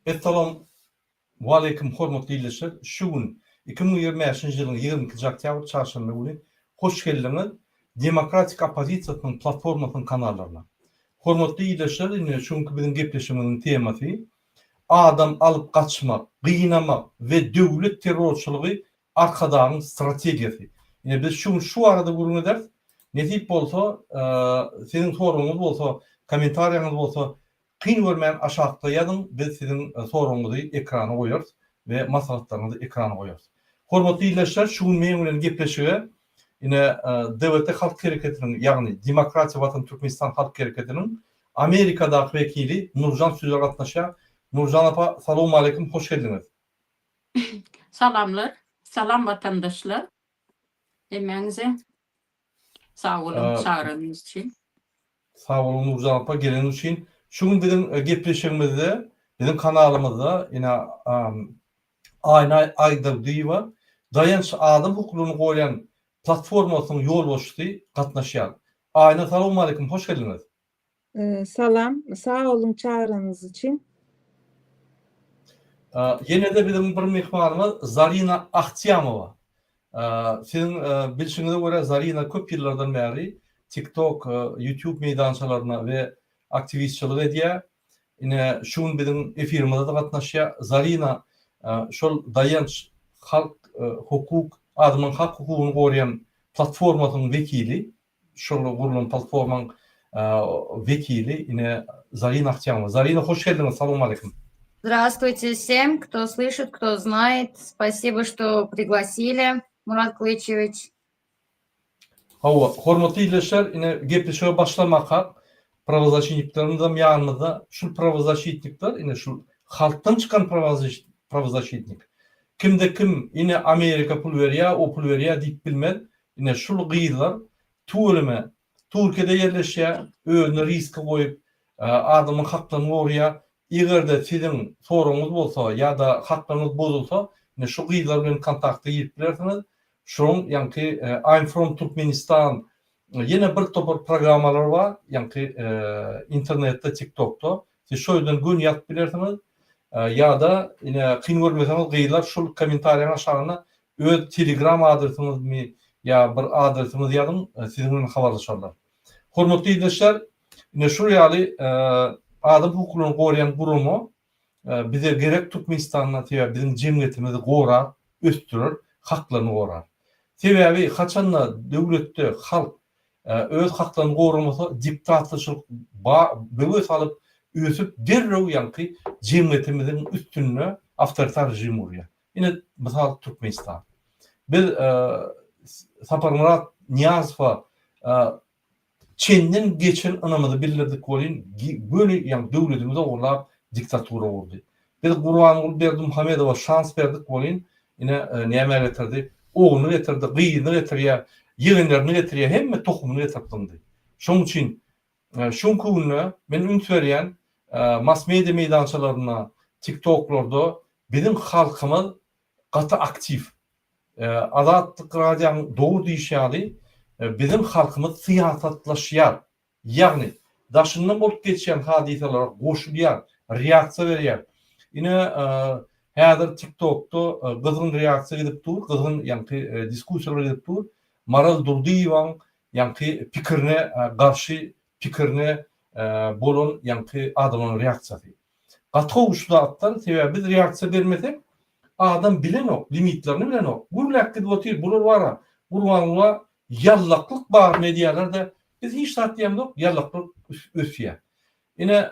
Assalamu alaikum hormatly izleyijiler. Şu gün 2025 yılın 22 oktyabr çarşamba günü hoş geldiniz. Demokratik Opozisiyanın platformasının kanallarına. Hormatly izleyijiler, ine şunkü bizim gepleşimizin teması adam alıp kaçmak, kıynamak ve devlet terörçülüğü arkadağın stratejisi. Ine biz şu arada gurun ederiz. Netip bolsa, senin sorunuz bolsa, komentaryanız bolsa, kıyın görmeyen aşağıda yazın, biz sizin sorununuzu ekrana koyuyoruz ve maslahatlarınızı ekrana koyuyoruz. Hormatly izleyijiler, şu gün men bilen gepleşige ine Devlet Halk Hareketi'nin, yani Demokratik Vatan Türkmenistan Halk Hareketi'nin Amerika'daki vekili Nurcan Süzer gatnaşa. Nurcan apa, salamu alaikum, hoş geldiniz. Salamlar, salam vatandaşlar. Emeğinize sağ olun, çağırdığınız için. Sağ olun Nurcan apa, geliniz için. Şunu bizim gepleşimizde, bizim kanalımızda yine aynı ayda diýýar. Dayanç adam hukukyny goýan platformasynyň yol boşluğu gatnaşýar. Ayna, salamu alaikum, hoş geldiniz. Salam, sağ olun çağrınız için. Yine de bizim bir mehmanımız Zarina Ahtiyamova. Sizin bilişinize göre Zarina köp yıllardan beri TikTok, YouTube meydançalarına ve aktivistçilik edýär. Yine şun bizim efirimizde de gatnaşýar. Zarina şol dayanç halk hukuk, adamın hak hukukyny goýan platformasynyň vekili, şol gurulan platformaň vekili yine Zarina Ahtiyamova. Zarina, hoş geldiniz. Salamu alaikum. Здравствуйте всем, кто слышит, кто знает. Спасибо, что пригласили, Мурат Клычевич. Hawa, hormatly izleyijiler, ine gepleşige başlamaka pravozachitniklerimizden ýanymyzda şu pravozachitnikler, ine şu halktan çıkan pravozachitnik. Kimde kim ine Amerika pul berýär, o pul berýär diýip bilmez. Ine şul gyýlar tuğulime Türkiýede yerleşýär, özüne riske goýup adamyň haklaryny gorýar. Egerde sizin sorunuz bolsa ya da haklaryňyz bozulsa, ne şu gyýlar bilen kontakta girip bilersiňiz. Şoň ýanky I'm from Turkmenistan ýene bir topar programmalar bar, ýanky internetde, TikTokda. Siz şo ýerden gün ýatyp bilersiňiz. Ya da ine kyn görmeseňiz gyýlar şol komentarýaň aşagyna öz Telegram adresiniňizmi ya bir adresiniňizi ýazyň, siz bilen habarlaşarlar. Hormatly izleyijiler, ine şu ýaly adam hukukyny goýan gurumy bize gerek Türkmenistan'a teýär bizim jemgyýetimizi gorar, östürer, haklaryny gorar. Sebebi haçanla döwletde halk öz haklaryny goramasa diktatorçylyk böwe salyp ösüp derrew ýanky jemgyýetimiziň üstünne awtoritar rejim urýar. Ine mysal Türkmenistan. Biz Saparmurat Niyazowa Çin'den geçen anamızı bildirdik bolin, böyle yani döwletimize orlap diktatura oldu. Biz Gurban Berdimuhammedowa şans berdik bolin, ine näme getirdi? Oğluny getirdi, gyýyny getirýär, ýegenlerini getirýär, hemme tohumyny getirdi. Şoň üçin şoňky günü men üns berýän mass media meydançalaryna, TikTok'larda bizim halkymyz gaty aktiv. Azatlyk radiosyň dogry diýişýärdi. Bizim halkımız siyasatlaşýar. Yani daşyndan bolup geçýän hadiseler goşulýar, reaksiýa berýär. Ine häzir TikTok'da gyzgyn reaksiýa edip dur, gyzgyn ýanky diskussiýalar edip dur. Maral Durdiýewaň ýanky pikirine garşy pikirine bolan ýanky adamyň reaksiýasy. Gaty uşlatlar sebäbi biz reaksiýa bermesek adam bilenok, limitlerini bilenok. Gurlak edip otyr, bular bara. Gurbanla yallaklık bar medyalar da biz hiç satýandok, yallaklık ösýär. Ine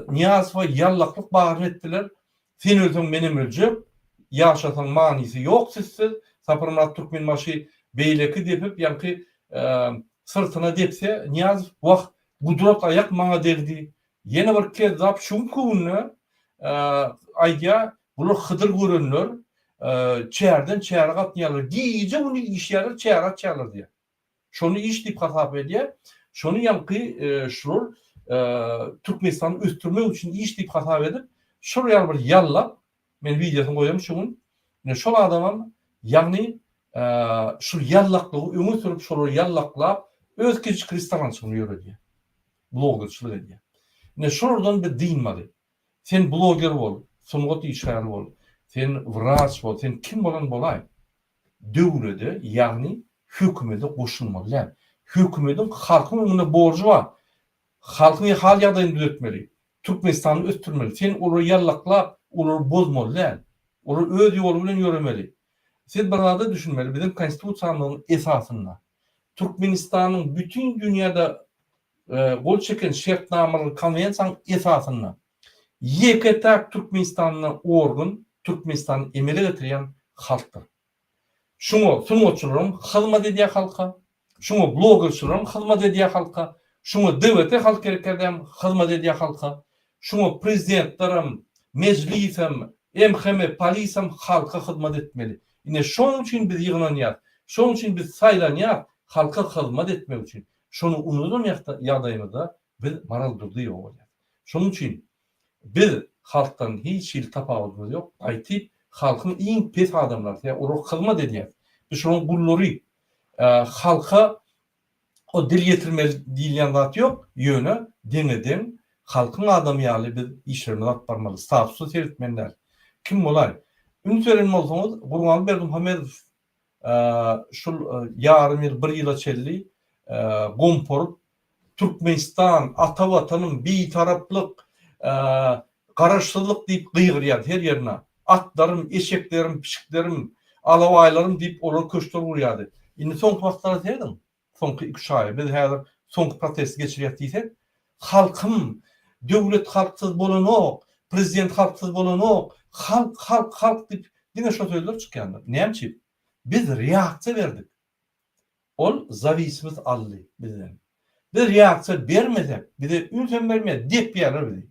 Niyazowa yallaklyk bar etdiler. Sen ölsüň menem öljek, ýaşasaň manysy ýok sizsiz. Saparmurat Türkmenbaşy beýleki depip ýanky sırtyna depse Niyazow wagt gudrat ayak maňa derdi. Ýene bir kezap şunky günü aýdýa bular hydyr görenler çäherden çähere gatnaýarlar. Giýje bunu işýärler, çähere çäherler diýär. Şonu iş diýip hasap edýär. Şonu ýanky şol Türkmenistany östürmek üçin iş diýip hasap edip, şol ýaly bir ýallap, men videosyny goýam şoň. Şol adamam ýagny şu ýallaklygy öňe sürüp şol ýallaklap öz kiçik restorançyny ýöredýär. Blogerçylyk edýär. Şoldan bir diýmeli. Sen bloger bol, sungot işgäl bol, sen wraç bol, sen kim bolan bolay? Döwlede, ýagny hökümete goşulmaly. Hökümetin halkyň öňünde borjy bar. Halkyň hal ýagdaýyny düzeltmeli. Türkmenistany östürmeli. Sen olary ýallaklap, olary bozmaly. Olary öz ýolu bilen ýöremeli. Siz barada düşünmeli. Bizim konstitusiýanyň esasyna Türkmenistanyň bütün dünýäde gol çeken şertnamaly konwensiýanyň esasyna ýeketäk Türkmenistanyň organ, Türkmenistanyň emele getirýän halkdyr. Şuňa sungoçularyň hyzmat edýän halka, şuňa blogerçularyň hyzmat edýän halka, şuňa döwlete halk gereklerden hyzmat edýän halka, şuňa prezidentlerim, meclisem, MHM, polisem halka hyzmat etmeli. Ine şoň üçin biz ýygynanýar, şoň üçin biz saýlanýar, halka hyzmat etmek üçin. Şonu unutmaýak ýagdaýymyzda biz maral durdy ýok. Şoň üçin biz halkdan hiç ýyl tapawudymyz ýok. Aýtyp halkyň iň pes adamlar, ora hyzmat edýär. Biz şoň gullary halka o dil getirmeli diýilýän zat ýok, ýöne deňeden halkyň adamy ýaly biz işlerini atbarmaly, statusu seretmenler. Kim bolar? Ünsören bolsaňyz, Gurban Berdimuhamedow şol ýarym ýyl, bir ýyla çelli gomporup Türkmenistan ata watanyň bitaraplyk, garaşsyzlyk diýip gıýgyrýar her ýerine. Atlarym, eşeklerim, pişiklerim, alawaýlarym diýip olar köşkler gurýardy. Indi soňky wagtlarda derdim. Soňky 2-3 aý biz häzir soňky protest geçirýär diýsek, halkym döwlet halksyz bolanok, prezident halksyz bolanok, halk diýip diňe şo sözler çykýandyr. Näme? Biz reaksiýa berdik. Ol zawisimiz aldy bizden. Biz reaksiýa bermesek, bize ülsen bermeýär, dep ýarar bizi.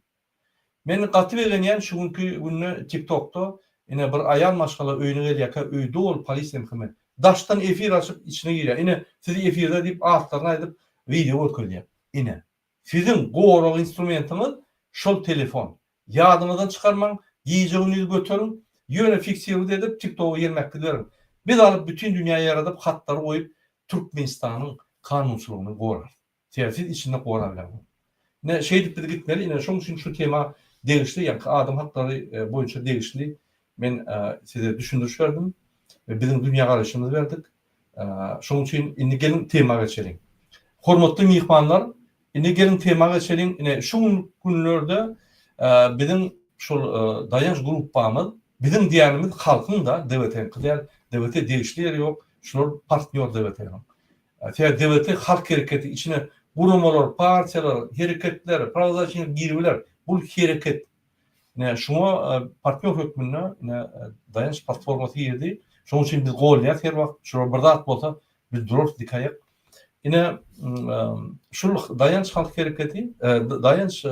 Men gaty belenýän şuňky günü TikTokda ine bir aýal maşgala öýüne gelýär, öýde ol polis hemhime. Daşdan efir açyp içine girýär. Ine sizi efirde diýip altlaryna aýdyp video ökürýär. Ine sizin gorak instrumentiniz şol telefon. Ýadyňyzdan çykarmaň, giýjeginizi götürün, ýöne fiksiýa edip TikTok'a ýermekde berin. Biz alıp bütün dünýäye ýaradyp hatlary goýup Türkmenistanyň kanunçylygyny gorar. Siz içinde gorar. Ne diýip biz gitmeli, ine şoň üçin şu tema degişli, ýa-ni adam haklary boýunça degişli. Men size düşündürüş berdim ve bizim dünýä garaşymyzy berdik. Şoň üçin indi gelin temaga geçelim. Hormatly mihmanlar, indi gelin temaga geçelim. Ine şu günlerde bizim şol dayanç gruppamyz, bizim diýärimiz halkyň da dewlete kılýar, dewlete degişli ýeri ýok. Şular partner dewlete. Dewlete halk hereketi içine guramalar, partiýalar, hereketler, pravzaçyny girbiler. Bu hereket. Ne şoňa partner hökmüne ne dayanç platformasy ýerdi. Şoň üçin biz golýar her wagt şo bir zat bolsa biz durur dikaýak. Ine şu dayanç halk hereketi, dayanç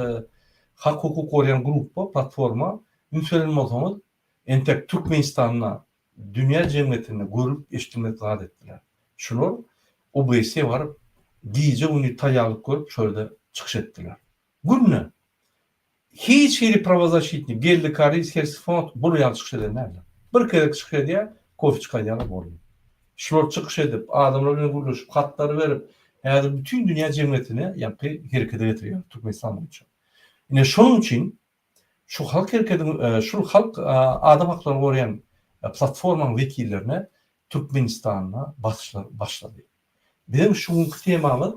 hak hukuk koruyan gruppa, platforma, ünsören bolsaňyz, entek Türkmenistanyna, dünýä jemgyýetine görüp eşitmek zat etdiler. Şular OBS var, giýje uny taýalyp görüp şöyle çykyş etdiler. Günne hiç heri pravozащитник, geldi Karis, Hersfond, bu ýaly çykyş edenler. Bir kere çykyş edýär, kofi çykaýar bolýar. Şular çykyş edip, adamlar bilen guruluşyp, hatlary berip, häzir bütün dünýä jemgyýetine ýa-ni herekete getirýär Türkmenistan boýunça. Ine şoň üçin şu halk hereketiniň, şu halk adam haklaryny gorayan platformanyň wekillerine Türkmenistanyna basışlar başlady. Bizim şuňky temamyz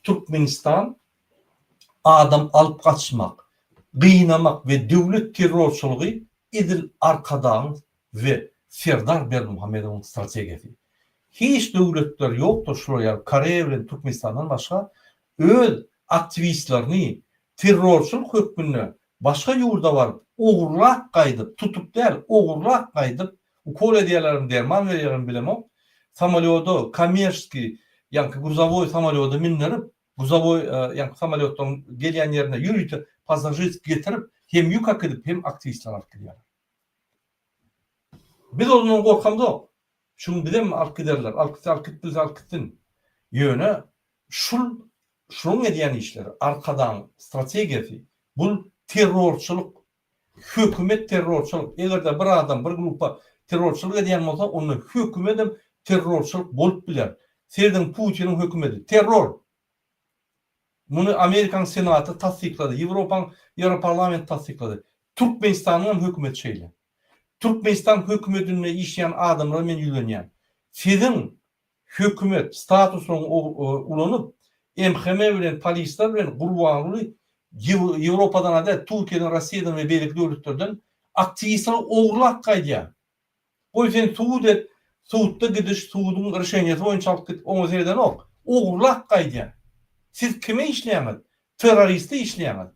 Türkmenistan adam alıp kaçmak, gıynamak ve devlet terörçülüğü İdil Arkadan ve Serdar Berdimuhamedow'un stratejisi. Hiç devletler yoktur şuraya, Koreýa bilen Türkmenistandan başka öz aktivistlerini terörçülük hökmüne başka ýurda barıp ogurlak gaýdyp, tutup değil, ogurlak gaýdyp, ukol edýärlerini derman berýärlerini bilemok. Samolyoda, kommersiýski, ýa-ni gruzovoy samolyoda minlerip, gruzovoy ýa-ni samolyotdan gelýän ýerine ýürüýtip, pasajir getirip, hem ýükak edip, hem aktivistler alyp gelýär. Biz ondan gorkamda, şunu bilem alyp giderler, alyp gittin. Ýöne şunun edýän işleri, arkadan strategiýasy, bu terörçülük, hökümet terörçülük. Egerde bir adam, bir gruppa terörçülük edýän bolsa, onu hökümetem terörçülük bolup biler. Serden Putin'in hökümeti terör. Bunu Amerikan Senatı tasdiklady, Europarlament tasdiklady. Türkmenistan'ın hükümet şeyle. Türkmenistan hükümetine işleyen adamlara men yülenýän. Sizin hükümet statusyny ulanıp MHM bilen polisler bilen gurbanly Ýewropadan da Türkiýeden, Rossiýadan we beýlik döwletlerden aktivistler oğurlak gaýdýar. O sen suudda gidiş, suudun ýerşeňeti boýunça alyp gidip oňa zerden ok. Oğurlak gaýdýar. Siz kime işleýäňiz? Teröristi işleýäňiz.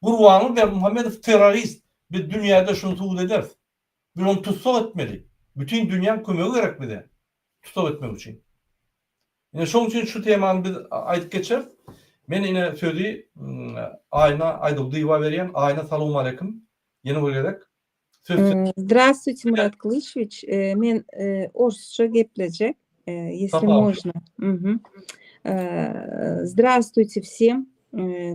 Gurbanly Bermuhamedow terörist. Bir dünýäde şunu suud eder. Bir onu tutsak etmeli. Bütün dünyanın kömegi gerek bize. Tutsak etmek için. Yine şoň üçin şu temany biz aýdyp geçer. Men yine sözü Aýda Dyýba berýän. Aýna salamu aleykum. Yine görýärek. Здравствуйте, Мурат Клышевич. Мен орусча кеплежек, если можно. Здравствуйте всем,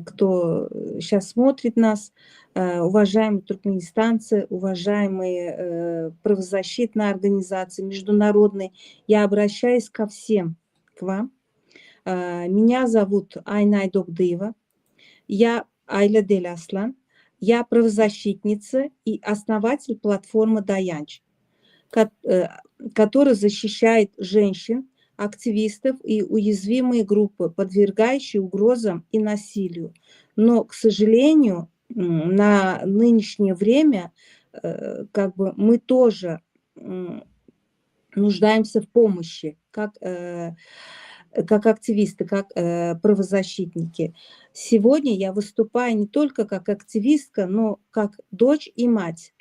кто сейчас смотрит нас. Уважаемые туркменистанцы, уважаемые правозащитные организации, международные, я обращаюсь ко всем, к вам. Меня зовут Айна Айдогдыева, я Айла Дель Аслан, я правозащитница и основатель платформы Даянч, которая защищает женщин, активистов и уязвимые группы, подвергающие угрозам и насилию. Но, к сожалению, на нынешнее время мы тоже нуждаемся в помощи, как активисты, как правозащитники. Сегодня я выступаю не только как активистка, но как дочь и мать.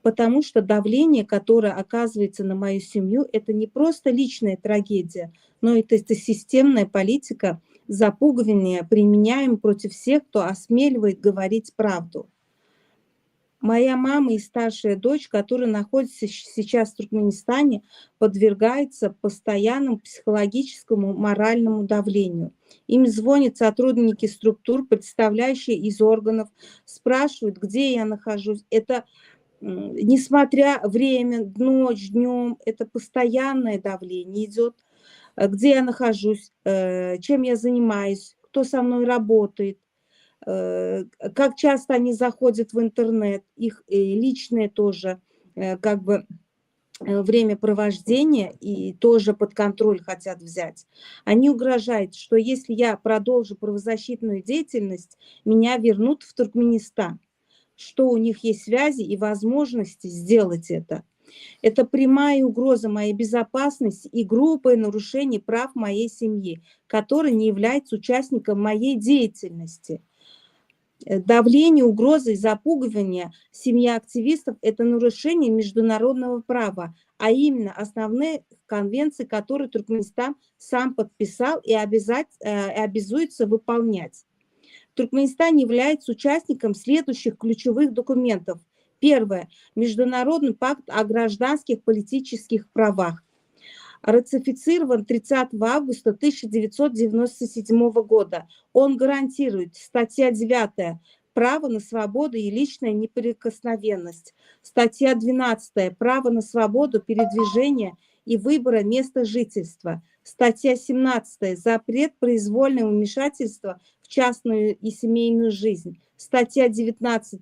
Потому что давление, которое оказывается на мою семью, это не просто личная трагедия, но это системная политика запугивания, применяемая против всех, кто осмеливает говорить правду. Моя мама и старшая дочь, которые находятся сейчас в Туркменистане, подвергаются постоянному психологическому, моральному давлению. Им звонят сотрудники структур, представляющие из органов, спрашивают, где я нахожусь. Это, несмотря время, ночь, днем, это постоянное давление идет. Где я нахожусь, чем я занимаюсь, кто со мной работает. Как часто они заходят в интернет, их личное тоже времяпровождение и тоже под контроль хотят взять. Они угрожают, что если я продолжу правозащитную деятельность, меня вернут в Туркменистан, что у них есть связи и возможности сделать это. Это прямая угроза моей безопасности и грубое нарушение прав моей семьи, которая не является участником моей деятельности. Давление, угрозы и запугивание семьи активистов – это нарушение международного права, а именно основные конвенции, которые Туркменистан сам подписал и обязуется выполнять. Туркменистан является участником следующих ключевых документов. Первое. Международный пакт о гражданских политических правах. Ратифицирован 30 августа 1997 года. Он гарантирует, статья 9, право на свободу и личная неприкосновенность. Статья 12, право на свободу передвижения и выбора места жительства. Статья 17, запрет произвольного вмешательства в частную и семейную жизнь. Статья 19,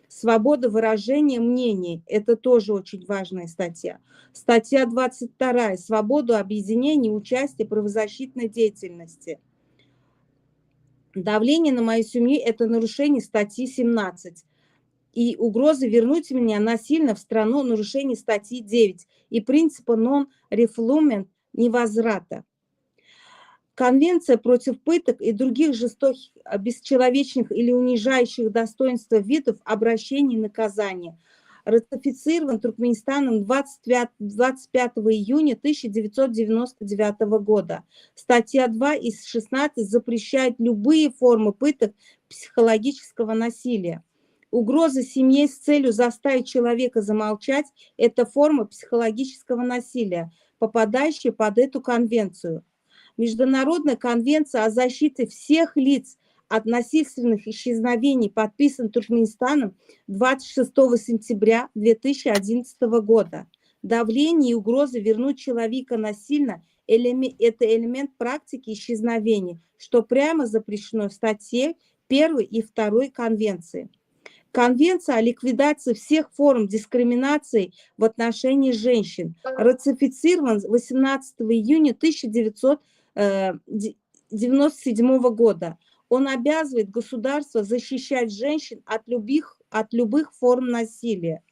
свобода выражения мнений. Это тоже очень важная статья. Статья 22. Свободу объединения и участия в правозащитной деятельности. Давление на мою семью – это нарушение статьи 17. И угроза вернуть меня насильно в страну нарушение статьи 9 и принципа non-refoulement невозврата. Конвенция против пыток и других жестоких, бесчеловечных или унижающих достоинства видов обращений и наказания. Ратифицирован Туркменистаном 25 июня 1999 года. Статья 2 из 16 запрещает любые формы пыток психологического насилия. Угроза семье с целью заставить человека замолчать – это форма психологического насилия, попадающая под эту конвенцию. Международная конвенция о защите всех лиц от насильственных исчезновений подписан Туркменистаном 26 сентября 2011 года. Давление и угроза вернуть человека насильно – это элемент практики исчезновений, что прямо запрещено в статье 1 и 2 конвенции. Конвенция о ликвидации всех форм дискриминации в отношении женщин ратифицирован 18 июня 1997 года. Он обязывает государство защищать женщин от любых форм насилия.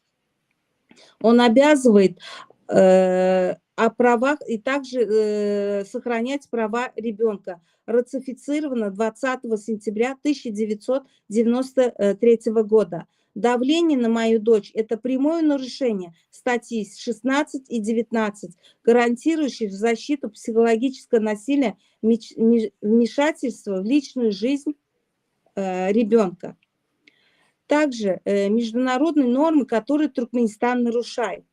Он обязывает о правах и также сохранять права ребенка. Ратифицировано 20 сентября 1993 года. Давление на мою дочь – это прямое нарушение статей 16 и 19, гарантирующих защиту психологического насилия, вмешательства в личную жизнь ребенка. Также международные нормы, которые Туркменистан нарушает.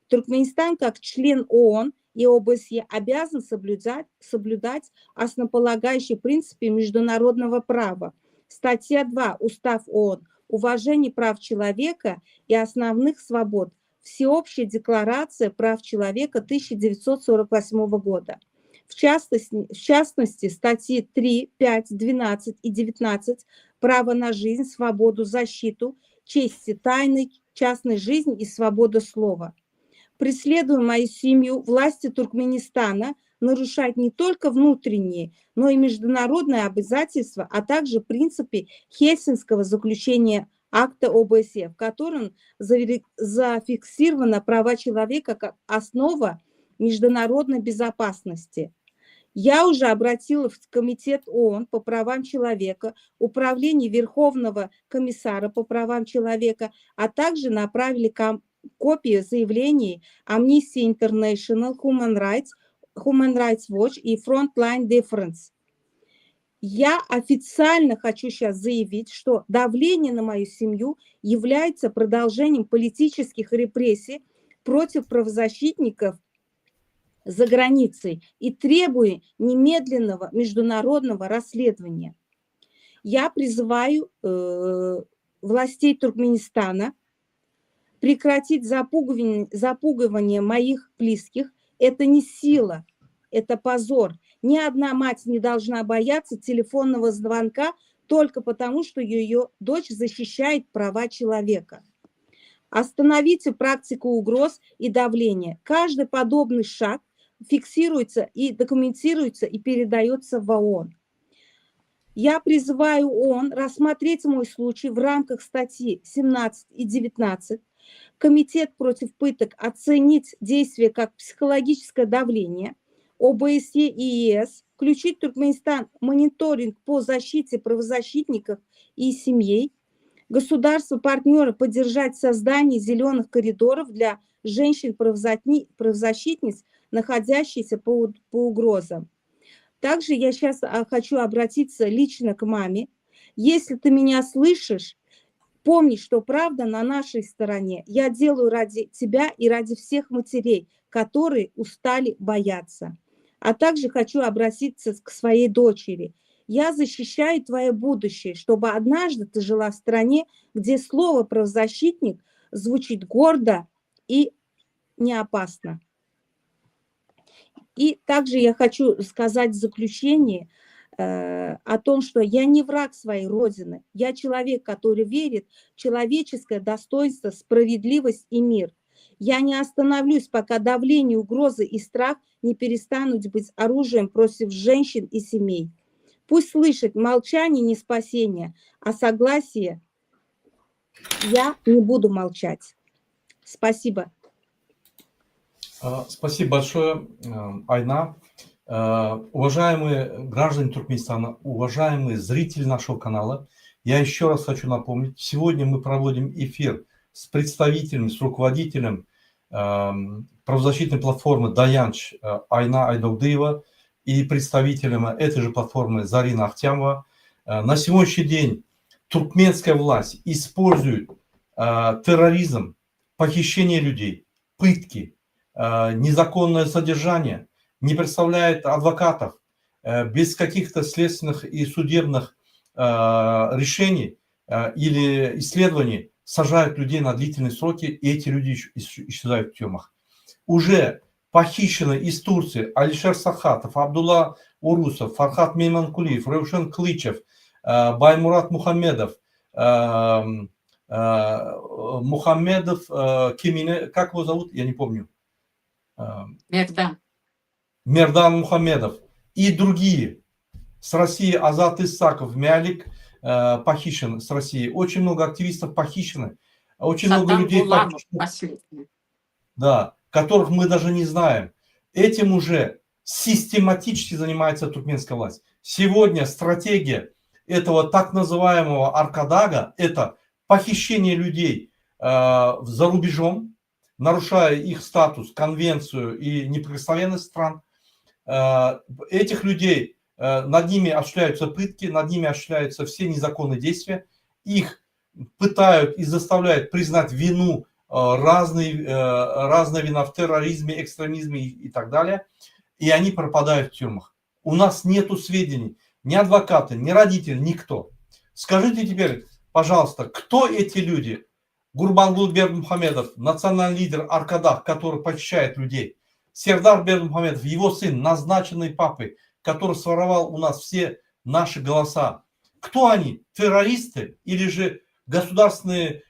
Туркменистан, как член ООН и ОБСЕ, обязан соблюдать основополагающие принципы международного права. Статья 2 Устав ООН «Уважение прав человека и основных свобод». Всеобщая декларация прав человека 1948 года. В частности, статьи 3, 5, 12 и 19 «Право на жизнь, свободу, защиту, чести тайны, частной жизни и свобода слова». Преследуя мою семью, власти Туркменистана нарушают не только внутренние, но и международные обязательства, а также принципы Хельсинского заключения акта ОБСЕ, в котором зафиксировано права человека как основа международной безопасности. Я уже обратилась в Комитет ООН по правам человека, Управление Верховного комиссара по правам человека, а также направили копии заявлений Amnesty International, Human Rights Watch и Frontline Defense. Я официально хочу сейчас заявить, что давление на мою семью является продолжением политических репрессий против правозащитников за границей и требую немедленного международного расследования. Я призываю властей Туркменистана прекратить запугивание моих близких. Это не сила, это позор. Ни одна мать не должна бояться телефонного звонка только потому, что ее дочь защищает права человека. Остановите практику угроз и давления. Каждый подобный шаг фиксируется и документируется и передается в ООН. Я призываю ООН рассмотреть мой случай в рамках статьи 17 и 19. Комитет против пыток оценить действие как психологическое давление. ОБСЕ и ЕС включить Туркменистан мониторинг по защите правозащитников и семей. Государства-партнеры поддержать создание зеленых коридоров для женщин-правозащитниц, находящихся по угрозам. Также я сейчас хочу обратиться лично к маме. Если ты меня слышишь, помни, что правда на нашей стороне. Я делаю ради тебя и ради всех матерей, которые устали бояться. А также хочу обратиться к своей дочери. Я защищаю твое будущее, чтобы однажды ты жила в стране, где слово правозащитник звучит гордо и не опасно. И также я хочу сказать в заключение о том, что я не враг своей Родины. Я человек, который верит в человеческое достоинство, справедливость и мир. Я не остановлюсь, пока давление, угрозы и страх не перестанут быть оружием против женщин и семей. Пусть слышит молчание не спасение, а согласие. Я не буду молчать. Спасибо. Спасибо большое, Айна. Уважаемые граждане Туркменистана, уважаемые зрители нашего канала, я еще раз хочу напомнить, сегодня мы проводим эфир с представителем, с руководителем правозащитной платформы Даянч Айна Айдогдыева и представителем этой же платформы Зарина Ахтямова. На сегодняшний день туркменская власть использует терроризм, похищение людей, пытки, незаконное содержание, не представляет адвокатов, без каких-то следственных и судебных решений или исследований сажают людей на длительные сроки, и эти люди исчезают в тюрьмах. Уже похищены из Турции Алишер Сахатов, Абдулла Урусов, Фархат Мейманкулиев, Равшан Клычев, Баймурат Мухаммедов, Мухаммедов, Кемине, как его зовут, я не помню. Мердан. Мердан Мухаммедов и другие. С России Азат Исаков, Мялик похищен с России. Очень много активистов похищены. Очень много Сатан людей Буламов похищено, последний. да, которых мы даже не знаем. Этим уже систематически занимается туркменская власть. Сегодня стратегия этого так называемого Аркадага – это похищение людей за рубежом, нарушая их статус, конвенцию и неприкосновенность стран. Этих людей, над ними осуществляются пытки, над ними осуществляются все незаконные действия. Их пытают и заставляют признать вину, разная вина в терроризме, экстремизме и так далее. И они пропадают в тюрьмах. У нас нету сведений, ни адвокаты, ни родители, никто. Скажите теперь, пожалуйста, кто эти люди? Гурбангул Бердмухамедов, национальный лидер Аркадах, который похищает людей. Сердар Бердмухамедов, его сын, назначенный папой, который своровал у нас все наши голоса. Кто они? Террористы или же государственные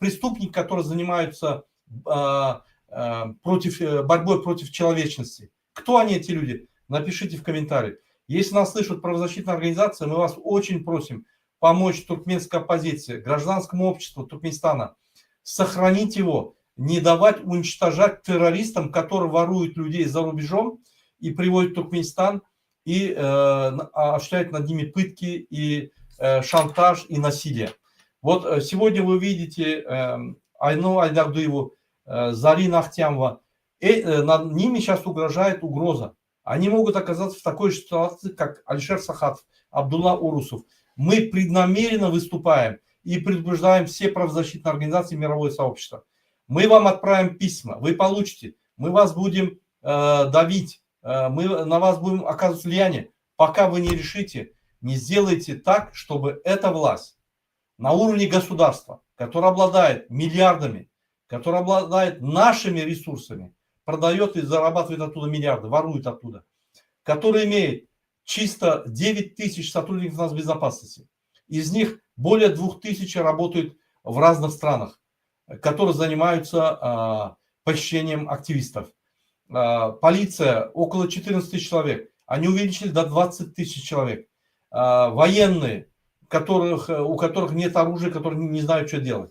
преступники, которые занимаются борьбой против человечности? Кто они, эти люди? Напишите в комментариях. Если нас слышат правозащитные организации, мы вас очень просим помочь туркменской оппозиции, гражданскому обществу Туркменистана, сохранить его, не давать уничтожать террористам, которые воруют людей за рубежом и приводят в Туркменистан и осуществляют над ними пытки и шантаж и насилие. Вот сегодня вы видите Айну Айдагдуеву, Зарина Ахтямова. Над ними сейчас угрожает угроза. Они могут оказаться в такой же ситуации, как Алишер Сахатов, Абдулла Урусов. Мы преднамеренно выступаем и предупреждаем все правозащитные организации мировое сообщество. Мы вам отправим письма, вы получите, мы вас будем давить, мы на вас будем оказывать влияние, пока вы не решите, не сделаете так, чтобы эта власть на уровне государства, которая обладает миллиардами, которая обладает нашими ресурсами, продает и зарабатывает оттуда миллиарды, ворует оттуда, который имеет чисто 9 тысяч сотрудников нас безопасности. Из них более 2000 работают в разных странах, которые занимаются похищением активистов. Полиция около 14 тысяч человек. Они увеличили до 20 тысяч человек. Военные, у которых нет оружия, которые не знают, что делать.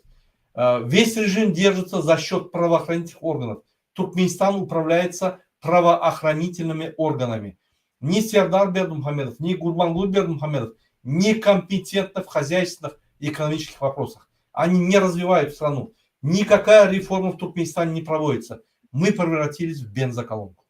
Весь режим держится за счет правоохранительных органов. Туркменистан управляется правоохранительными органами. Ни Сердар Бердмухамедов, ни Гурбангул Бердмухамедов некомпетентны в хозяйственных и экономических вопросах. Они не развивают страну. Никакая реформа в Туркменистане не проводится. Мы превратились в бензоколонку.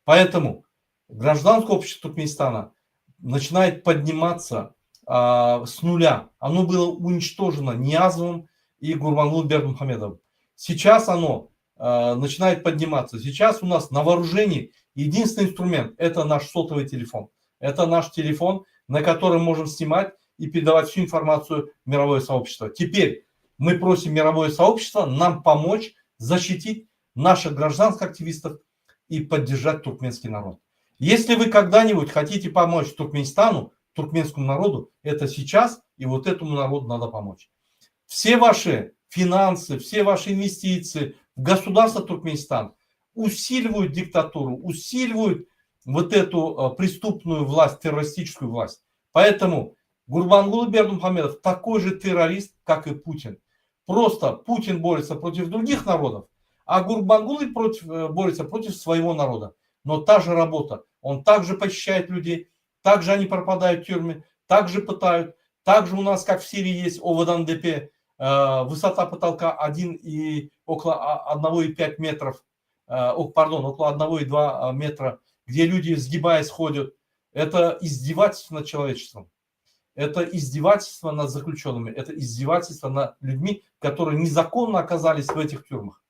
Поэтому гражданское общество Туркменистана начинает подниматься с нуля. Оно было уничтожено Ниязовым и Гурбангул Бердмухамедовым. Сейчас оно начинает подниматься. Сейчас у нас на вооружении единственный инструмент – это наш сотовый телефон. Это наш телефон, на котором можем снимать и передавать всю информацию в мировое сообщество. Теперь мы просим мировое сообщество нам помочь защитить наших гражданских активистов и поддержать туркменский народ. Если вы когда-нибудь хотите помочь Туркменистану, туркменскому народу, это сейчас, и вот этому народу надо помочь. Все ваши финансы, все ваши инвестиции в государство Туркменистан усиливают диктатуру, усиливают вот эту преступную власть, террористическую власть. Поэтому Гурбангул Бердмухамедов такой же террорист, как и Путин. Просто Путин борется против других народов, а Гурбангул борется против своего народа. Но та же работа. Он также похищает людей, также они пропадают в тюрьме, также пытают. Также у нас, как в Сирии, есть ОВДНДП, высота потолка около 1,5 метров, около 1,2 метра, где люди, сгибаясь, ходят. Это издевательство над человечеством. Это издевательство над заключенными. Это издевательство над людьми, которые незаконно оказались в этих тюрьмах.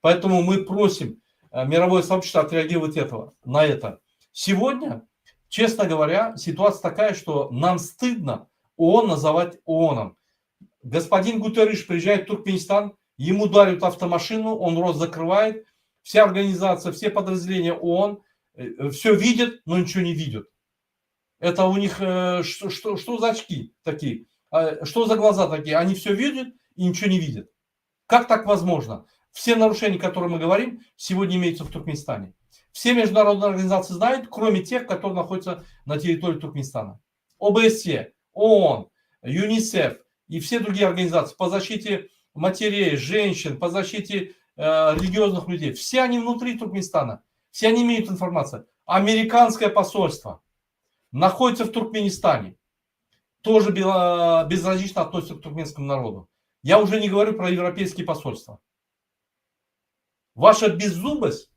Поэтому мы просим мировое сообщество отреагировать на это. Сегодня, честно говоря, ситуация такая, что нам стыдно ООН называть ООНом. Господин Гутерриш приезжает в Туркменистан, ему дарят автомашину, он рот закрывает. Вся организация, все подразделения ООН все видят, но ничего не видят. Это у них что за очки такие? Что за глаза такие? Они все видят и ничего не видят. Как так возможно? Все нарушения, которые мы говорим, сегодня имеются в Туркменистане. Все международные организации знают, кроме тех, которые находятся на территории Туркменистана. ОБСЕ, ООН, ЮНИСЕФ и все другие организации по защите матерей, женщин, по защите религиозных людей. Все они внутри Туркменистана. Все они имеют информацию. Американское посольство находится в Туркменистане. Тоже безразлично относится к туркменскому народу. Я уже не говорю про европейские посольства. Ваша беззубость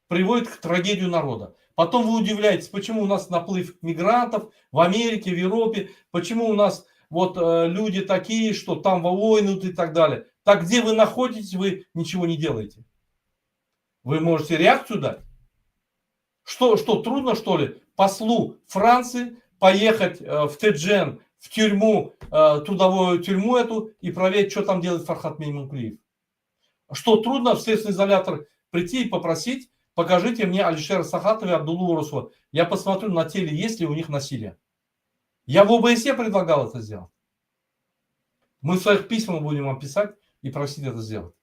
приводит к трагедии народа. Потом вы удивляетесь, почему у нас наплыв мигрантов в Америке, в Европе, почему у нас вот люди такие, что там войны и так далее. Так где вы находитесь, вы ничего не делаете. Вы можете реакцию дать. Что трудно, что ли, послу Франции поехать в Теджен, в тюрьму, трудовую тюрьму эту и проверить, что там делает Фархад Меймункулиев? Что трудно в следственный изолятор прийти и попросить, покажите мне Алишера Сахатова и Абдуллу Урусова. Я посмотрю на теле, есть ли у них насилие. Я в ОБСЕ предлагал это сделать. Мы в своих письмах будем вам писать и просить это сделать.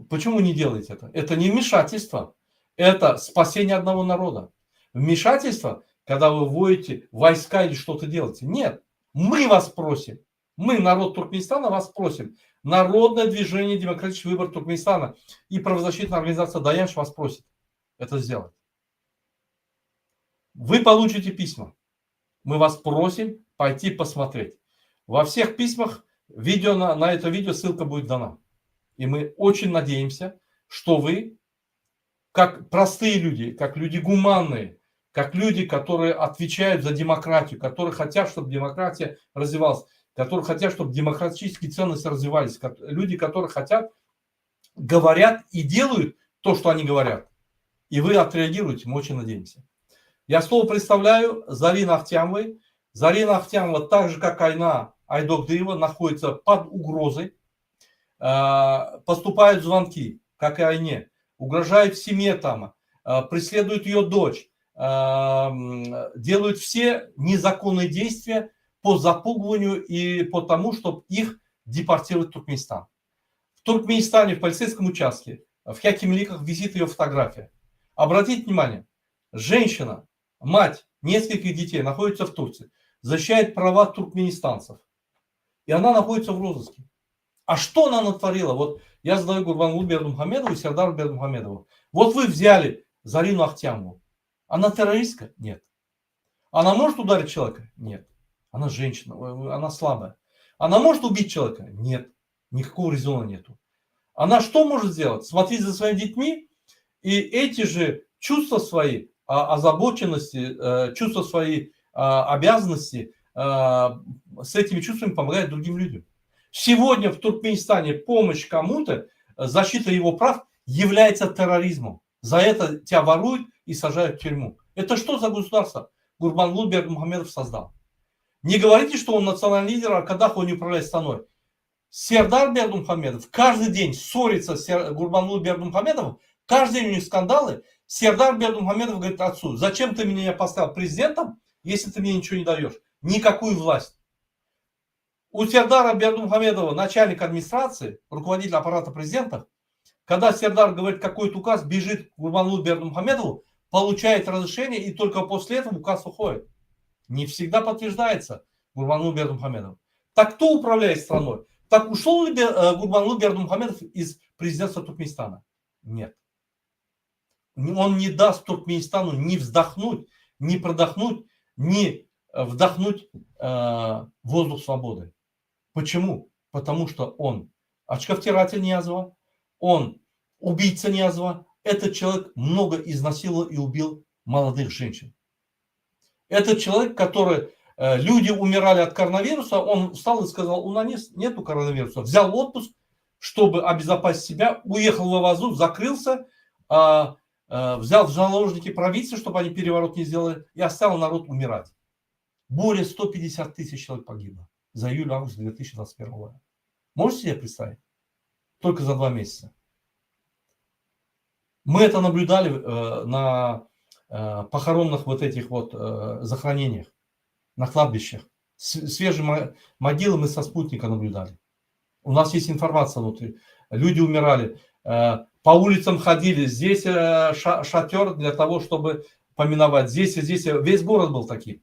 Почему не делаете это? Это не вмешательство. Это спасение одного народа. Вмешательство, когда вы вводите войска или что-то делаете. Нет. Мы вас просим. Мы, народ Туркменистана, вас просим. Народное движение «Демократический выбор Туркменистана» и правозащитная организация «Даянш» вас просит это сделать. Вы получите письма. Мы вас просим пойти посмотреть. Во всех письмах на это видео ссылка будет дана. И мы очень надеемся, что вы, как простые люди, как люди гуманные, как люди, которые отвечают за демократию, которые хотят, чтобы демократия развивалась, которые хотят, чтобы демократические ценности развивались, люди, которые хотят, говорят и делают то, что они говорят. И вы отреагируете, мы очень надеемся. Я слово представляю Зарина Ахтямовой. Зарина Ахтямова, так же как Айна Айдогдыева, находится под угрозой. Поступают звонки, как и Айне. Угрожают семье там, преследуют ее дочь. Делают все незаконные действия по запугиванию и по тому, чтобы их депортировать в Туркменистан. В Туркменистане, в полицейском участке, в Хякимликах висит ее фотография. Обратите внимание, женщина, мать нескольких детей находится в Турции, защищает права туркменистанцев. И она находится в розыске. А что она натворила? Вот я задаю Гурбангулу Бердымухамедову и Сердару Бердымухамедову. Вот вы взяли Зарину Ахтямову. Она террористка? Нет. Она может ударить человека? Нет. Она женщина, она слабая. Она может убить человека? Нет. Никакого резона нету. Она что может сделать? Смотреть за своими детьми и эти же чувства свои, озабоченности, чувства свои, обязанности, с этими чувствами помогает другим людям. Сегодня в Туркменистане помощь кому-то, защита его прав является терроризмом. За это тебя воруют и сажают в тюрьму. Это что за государство Гурбангулы Бердымухамедов создал? Не говорите, что он национальный лидер, а Каддаф он не управляет страной. Сердар Бердымухамедов каждый день ссорится с Гурбангулой Бердымухамедовым, каждый день у них скандалы. Сердар Бердымухамедов говорит отцу: зачем ты меня поставил президентом, если ты мне ничего не даешь? Никакую власть. У Сердара Бердымухамедова, начальник администрации, руководитель аппарата президента, когда Сердар говорит какой-то указ, бежит к Гурбангулу Бердымухамедову, получает разрешение и только после этого указ уходит. Не всегда подтверждается Гурбангулу Бердымухамедову. Так кто управляет страной? Так ушел ли Гурбангулу Бердымухамедов из президентства Туркменистана? Нет. Он не даст Туркменистану ни вздохнуть, ни продохнуть, ни вдохнуть воздух свободы. Почему? Потому что он очковтиратель Ниязова, он убийца Ниязова. Этот человек много изнасиловал и убил молодых женщин. Этот человек, который... Люди умирали от коронавируса, он встал и сказал: у нас нету коронавируса. Взял отпуск, чтобы обезопасить себя, уехал в Авазу, закрылся, взял в заложники правительства, чтобы они переворот не сделали, и оставил народ умирать. Более 150 тысяч человек погибло за июль-август 2021 года. Можете себе представить? Только за 2 месяца. Мы это наблюдали на похоронных вот этих вот захоронениях, на кладбищах. свежие могилы мы со спутника наблюдали. У нас есть информация внутри. Люди умирали. По улицам ходили. Здесь шатер для того, чтобы поминовать. Здесь и здесь. Весь город был таким.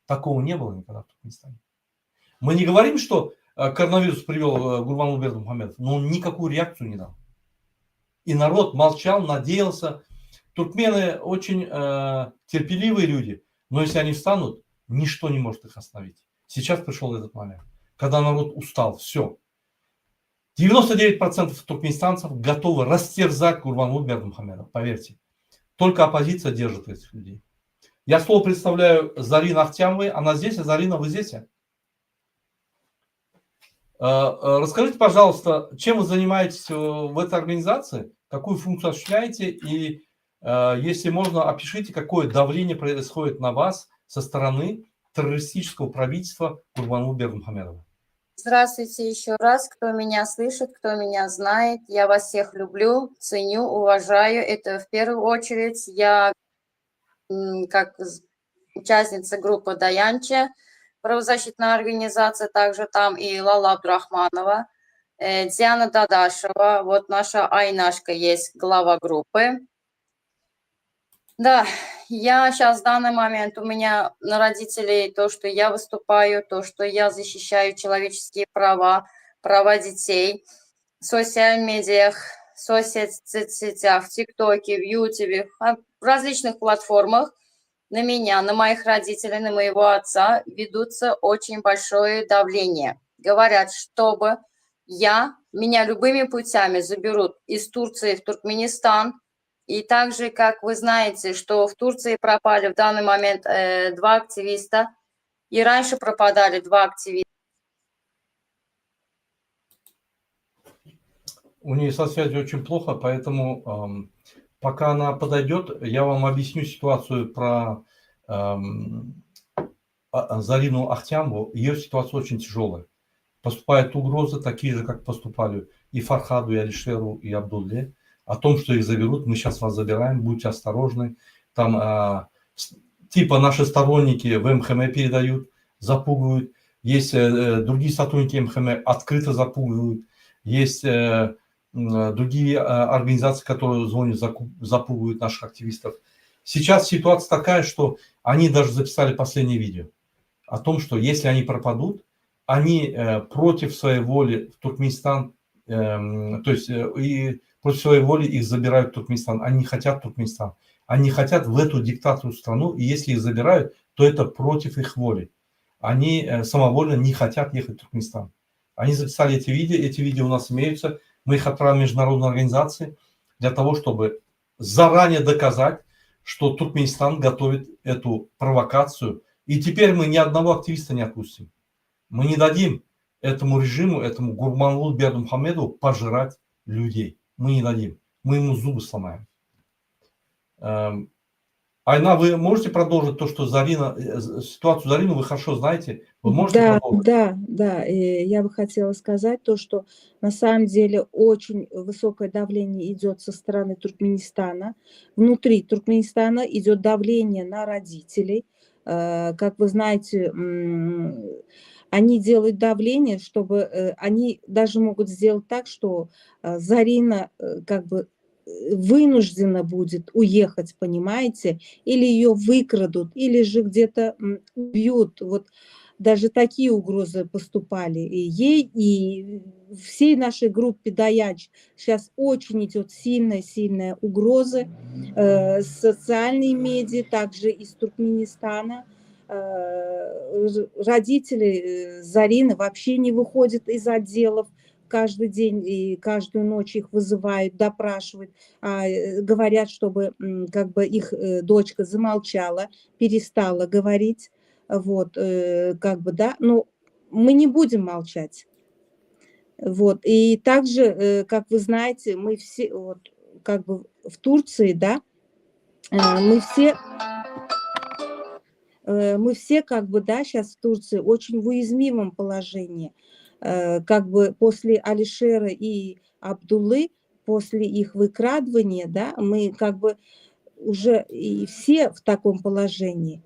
Такого не было никогда в Туркменистане. Мы не говорим, что коронавирус привел Гурбангулы Бердымухамедов, но он никакую реакцию не дал. И народ молчал, надеялся. Туркмены очень терпеливые люди, но если они встанут, ничто не может их остановить. Сейчас пришел этот момент, когда народ устал, все. 99% туркменистанцев готовы растерзать Гурбангулы Бердымухамедова, поверьте. Только оппозиция держит этих людей. Я слово представляю Зарина Ахтямовой. Она здесь, Зарина, вы здесь? Расскажите, пожалуйста, чем вы занимаетесь в этой организации, какую функцию осуществляете, и, если можно, опишите, какое давление происходит на вас со стороны террористического правительства Гурбангулы Бердымухамедова. Здравствуйте еще раз, кто меня слышит, кто меня знает. Я вас всех люблю, ценю, уважаю. Это в первую очередь я, как участница группы Даянча, правозащитная организация, также там и Лала Абдурахманова, Диана Дадашева, вот наша Айнашка есть, глава группы. Да, я сейчас в данный момент, у меня на родителей то, что я выступаю, то, что я защищаю человеческие права, права детей в социальных медиах, в соцсетях, в ТикТоке, в Ютубе, в различных платформах. На меня, на моих родителей, на моего отца ведутся очень большое давление. Говорят, чтобы меня любыми путями заберут из Турции в Туркменистан. И также, как вы знаете, что в Турции пропали в данный момент 2 активиста, и раньше пропадали 2 активиста. У нее со связью очень плохо, поэтому пока она подойдет, я вам объясню ситуацию про Зарину Ахтямову. Ее ситуация очень тяжелая. Поступают угрозы, такие же, как поступали и Фархаду, и Алишеру, и Абдулле, о том, что их заберут. Мы сейчас вас забираем, будьте осторожны. Там типа наши сторонники в МХМ передают, запугивают. Есть другие сотрудники МХМ открыто запугивают. Есть другие организации, которые звонят, запугивают наших активистов. Сейчас ситуация такая, что они даже записали последнее видео о том, что если они пропадут, они против своей воли в Туркменистан, то есть и против своей воли их забирают в Туркменистан. Они не хотят Туркменистан. Они хотят в эту диктатурную страну, и если их забирают, то это против их воли. Они самовольно не хотят ехать в Туркменистан. Они записали эти видео у нас имеются. Мы их отправим в международные организации для того, чтобы заранее доказать, что Туркменистан готовит эту провокацию. И теперь мы ни одного активиста не отпустим. Мы не дадим этому режиму, этому Гурбангулы Бердымухамедову пожирать людей. Мы не дадим. Мы ему зубы сломаем. Айна, вы можете продолжить то, что ситуацию Зарину вы хорошо знаете? Вы можете продолжить? Да. Я бы хотела сказать то, что на самом деле очень высокое давление идет со стороны Туркменистана. Внутри Туркменистана идет давление на родителей. Как вы знаете, они делают давление, чтобы они даже могут сделать так, что Зарина как бы вынуждена будет уехать, понимаете, или ее выкрадут, или же где-то убьют. Вот даже такие угрозы поступали и ей, и всей нашей группе Даянч. Сейчас очень идет сильная угроза. Социальные медиа, также из Туркменистана. Родители Зарины вообще не выходят из отделов каждый день и каждую ночь их вызывают, допрашивают, говорят, чтобы как бы их дочка замолчала, перестала говорить, вот, как бы, да, но мы не будем молчать, вот, и также, как вы знаете, мы все, вот, как бы в Турции, да, мы все, как бы, да, сейчас в Турции очень в уязвимом положении. Как бы после Алишера и Абдуллы, после их выкрадывания, да, мы как бы уже и все в таком положении.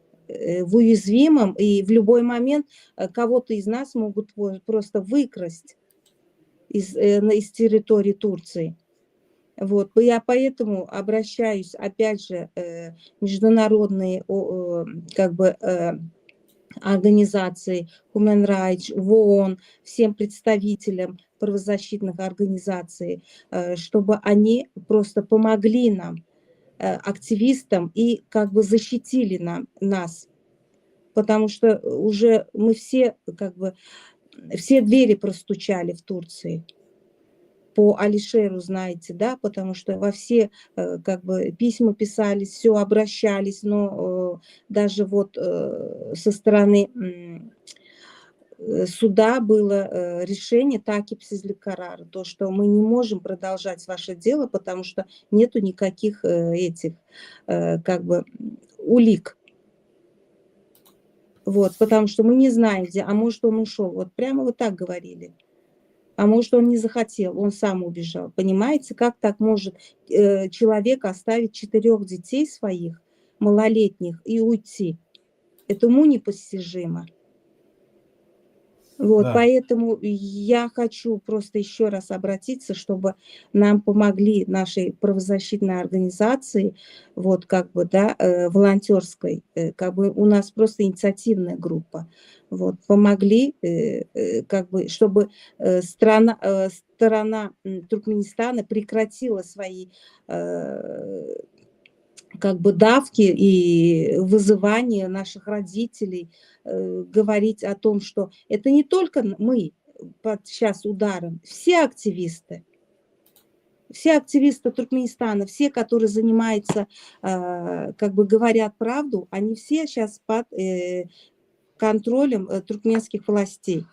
в уязвимом, и в любой момент кого-то из нас могут просто выкрасть из территории Турции. Вот, я поэтому обращаюсь, опять же, международные как бы организации Human Rights, в ООН, всем представителям правозащитных организаций, чтобы они просто помогли нам, активистам, и как бы защитили нас, потому что уже мы все как бы все двери простучали в Турции. По Алишеру, знаете, да, потому что во все как бы письма писались, все обращались, но даже вот со стороны суда было решение Такип Сизликарара, то, что мы не можем продолжать ваше дело, потому что нету никаких этих как бы улик. Вот, потому что мы не знаем, где, а может он ушел, вот прямо вот так говорили. А может, он не захотел, он сам убежал. Понимаете, как так может человек оставить 4 детей своих, малолетних, и уйти? Это уму непостижимо. Вот, Да. поэтому я хочу просто еще раз обратиться, чтобы нам помогли нашей правозащитной организации, вот как бы, да, волонтерской, как бы у нас просто инициативная группа, вот, помогли, как бы, чтобы сторона Туркменистана прекратила свои как бы давки и вызывания наших родителей, говорить о том, что это не только мы под сейчас ударом, все активисты Туркменистана, все, которые занимаются, как бы говорят правду, они все сейчас под контролем туркменских властей.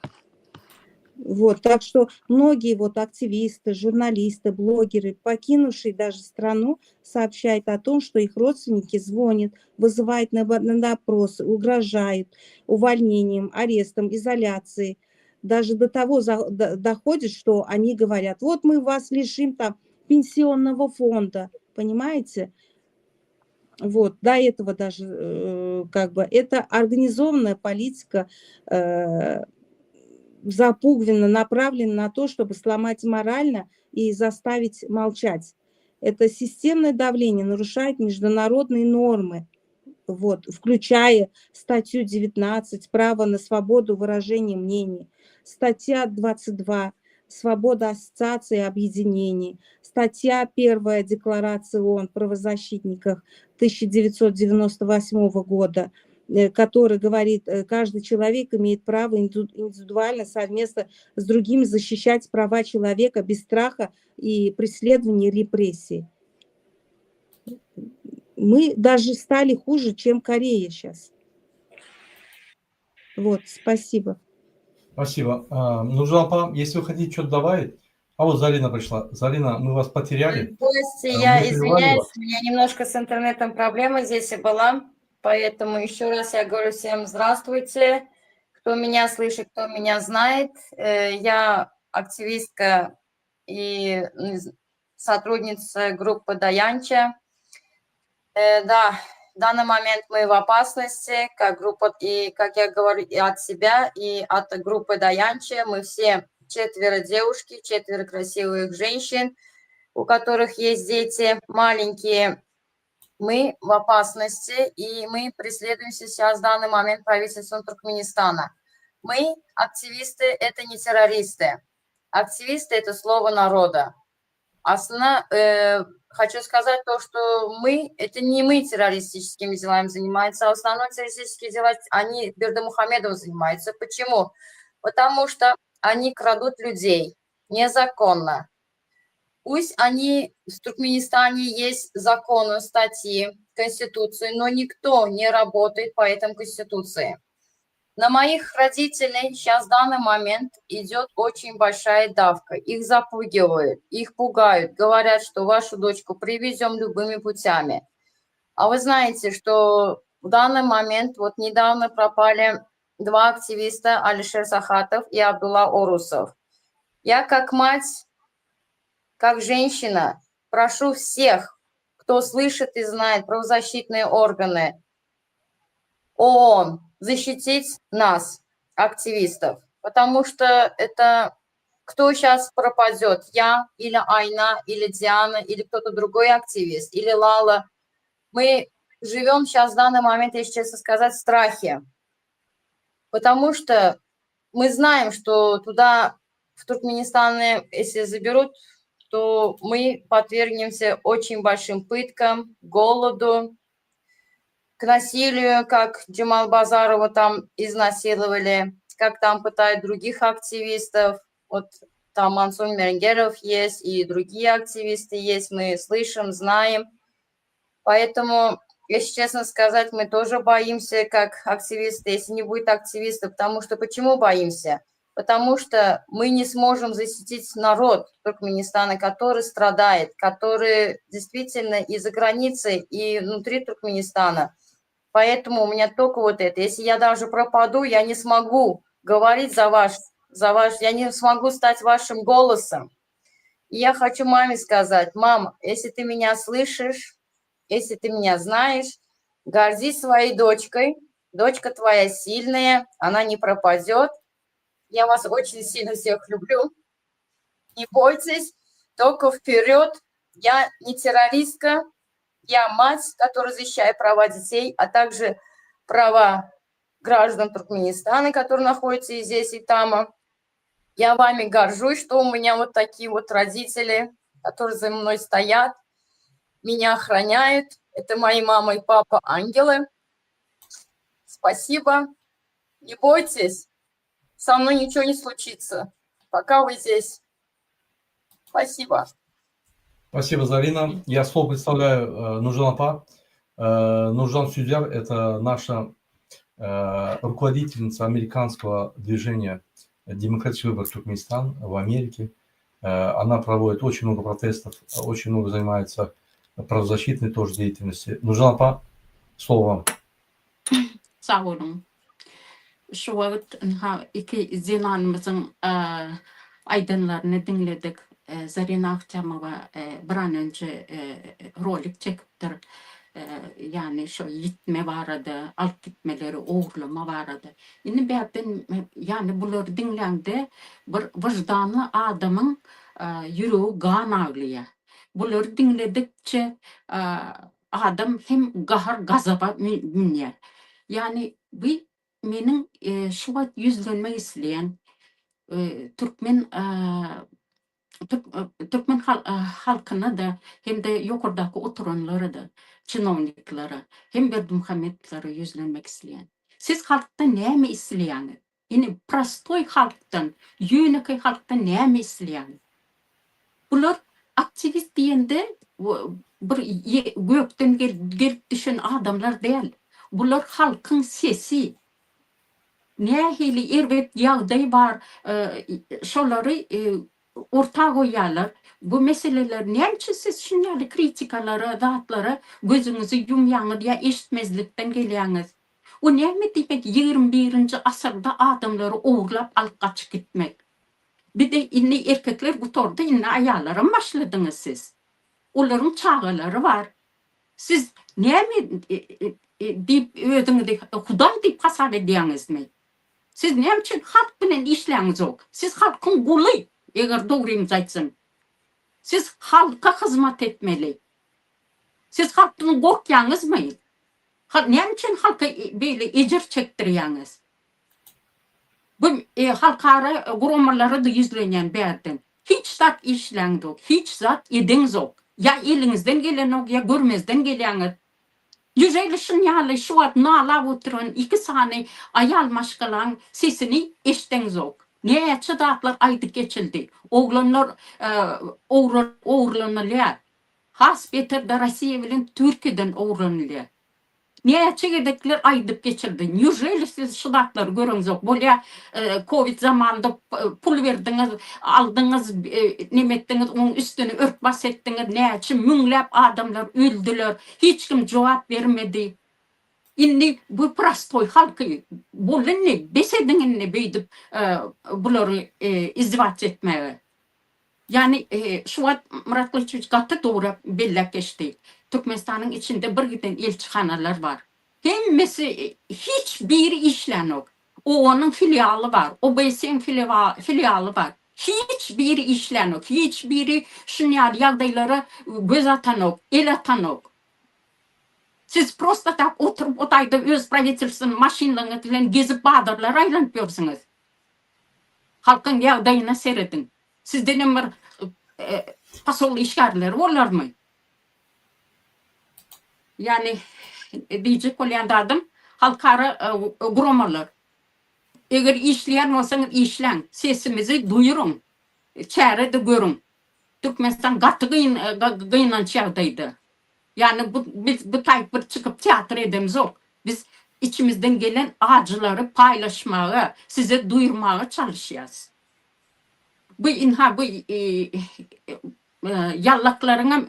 Вот, так что многие вот активисты, журналисты, блогеры, покинувшие даже страну, сообщают о том, что их родственники звонят, вызывают на допросы, угрожают увольнением, арестом, изоляцией. Даже до того доходит, что они говорят, вот мы вас лишим там пенсионного фонда, понимаете? Вот, до этого даже как бы это организованная политика, запугивана, направлена на то, чтобы сломать морально и заставить молчать. Это системное давление нарушает международные нормы, вот, включая статью 19 «Право на свободу выражения мнений», статья 22 «Свобода ассоциации и объединений», статья 1 Декларации ООН о правозащитниках 1998 года, который говорит, каждый человек имеет право индивидуально, совместно с другими защищать права человека без страха и преследования, репрессий. Мы даже стали хуже, чем Корея сейчас. Вот, спасибо. Спасибо. Нуржан, если вы хотите что-то добавить. А вот Зарина пришла. Зарина, мы вас потеряли. Здравствуйте, я извиняюсь, у меня немножко с интернетом проблема здесь и была, поэтому еще раз я говорю всем здравствуйте, кто меня слышит, кто меня знает. Я активистка и сотрудница группы Даянча. Да, в данный момент мы в опасности, как группа, и как я говорю, и от себя, и от группы Даянча. Мы все 4 девушки, 4 красивых женщин, у которых есть дети маленькие. Мы в опасности, и мы преследуемся сейчас в данный момент правительством Туркменистана. Мы, активисты, это не террористы. Активисты – это слово народа. Хочу сказать то, что мы, это не мы террористическими делами занимаемся, а в основном террористические дела, они Бердымухамедов занимаются. Почему? Потому что они крадут людей незаконно. Пусть они в Туркменистане есть законы, статьи, конституции, но никто не работает по этой конституции. На моих родителей сейчас в данный момент идет очень большая давка. Их запугивают, их пугают, говорят, что вашу дочку привезем любыми путями. А вы знаете, что в данный момент, вот недавно пропали 2 активиста, Алишер Сахатов и Абдулла Орусов. Я как мать, как женщина, прошу всех, кто слышит и знает правозащитные органы, ООН защитить нас, активистов. Потому что это кто сейчас пропадет, я или Айна, или Диана, или кто-то другой активист, или Лала. Мы живем сейчас в данный момент, если честно сказать, в страхе. Потому что мы знаем, что туда, в Туркменистан, если заберут, то мы подвергнемся очень большим пыткам, голоду, к насилию, как Джамал Базарова там изнасиловали, как там пытают других активистов. Вот там Мансур Меренгеров есть, и другие активисты есть, мы слышим, знаем. Поэтому, если честно сказать, мы тоже боимся, как активисты, если не будет активистов. Потому что почему боимся? Потому что мы не сможем защитить народ Туркменистана, который страдает, который действительно и за границей, и внутри Туркменистана. Поэтому у меня только вот это. Если я даже пропаду, я не смогу говорить за ваш, я не смогу стать вашим голосом. И я хочу маме сказать: мам, если ты меня слышишь, если ты меня знаешь, гордись своей дочкой. Дочка твоя сильная, она не пропадет. Я вас очень сильно всех люблю. Не бойтесь, только вперед. Я не террористка, я мать, которая защищает права детей, а также права граждан Туркменистана, которые находятся и здесь, и там. Я вами горжусь, что у меня вот такие вот родители, которые за мной стоят, меня охраняют. Это мои мама и папа ангелы. Спасибо. Не бойтесь, со мной ничего не случится, пока вы здесь. Спасибо. Спасибо, Зарина. Я слово представляю Нуржан Апа. Нуржан Сюдяр – это наша руководительница американского движения «Демократический выбор Туркменистан» в Америке. Она проводит очень много протестов, очень много занимается правозащитной тоже деятельностью. Нуржан Апа, слово вам. Sağ olun. Şu vakit iki zinanımızın aydınlarını dinledik. Zarina Akçamova bir an önce rolik çekiptir. Yani şu gitme vardı, alt gitmeleri, oğurlama vardı. Yine ben yani bunları dinlendi bir vicdanlı adamın yüreği kan ağlıyor. Bunları dinledikçe adam hem gahar gazaba biniyor. Yani bu benim şu an yüzlenmek isteyen Türkmen halkına da hem de yukarıdaki oturanlara da çınovniklara hem de Muhammedlere yüzlenmek isteyen. Siz halktan ne mi isteyen? Yani prostoy halktan, yöneki halktan ne mi isteyen? Bunlar aktivist diyende bir gökten gelip düşen adamlar değil. Bunlar halkın sesi. Ne hili elbet yağday var, şoları ortağa koyarlar. Bu meseleler ne için siz şunları kritikalara, dağıtlara gözünüzü yumyanız ya eşitmezlikten geliyorsunuz? O ne mi demek 21. asırda adamları uğurlap alıp kaçıp gitmek? Bir de inni erkekler bu torda inni ayarlara mı başladınız siz? Onların çağları var. Siz ne mi deyip ödünüzü Hudan deyip hasar ediyorsunuz mu? Siz ne için halk bilen işleriniz yok? Siz halkın kulu, eğer doğruyum zaten. Siz halka hizmet etmeli. Siz halktan korkuyorsunuz mu? Ne için halka böyle ecir çektiriyorsunuz? Bu halkara kurumaları da yüzlenen bir yerden. Hiç zat işleriniz yok, hiç zat ediniz yok. Ya elinizden gelen yok, ya görmezden gelen. Yüzeyleşin yağlı şu an nala oturan iki saniye ayal maşkalan sesini eşitiniz yok. Ne çıdatlar aydı geçildi. Oğlanlar uğurlanılıyor. Hasbeter Rusya bilen Türkiye'den uğurlanılıyor. Ne çekirdekler aydıp geçildi. Yüzeyli siz çıdatlar görünüz yok. Böyle Covid zamanında pul verdiniz, aldınız, nimettiniz, onun üstünü örtbas ettiniz. Ne için münlep adamlar öldüler. Hiç kim cevap vermedi. Şimdi bu prostoy halkı bu ne besedin ne beydip bunları izdivaç etmeye. Yani şu an Murat Kılıçdaroğlu doğru belli geçti. Türkmenistan'ın içinde bir giden elçixanalar var. Hemmesi hiçbir işlen yok. O onun filialı var. OBS'in filialı var. Hiçbir işlen yok. Hiçbiri şunyal yağdayları göz atan yok. El atan yok. Siz просто так oturup otayda öz правительствоның машиналарını bilen gezip bağdırlar aylanıp görürsünüz. Halkın yağdayına seyredin. Sizden bir pasol işgarlar olar mı? Yani diyecek olayanlardım halkara gromalar. Eğer işleyen olsanız işlen. Sesimizi duyurun. Çare de görün. Türkmenistan katı kıyınan çağdaydı. Yani biz bu tayfır çıkıp tiyatro edemiz yok. Biz içimizden gelen acıları paylaşmaya, size duyurmaya çalışıyoruz. Bu yallaklarına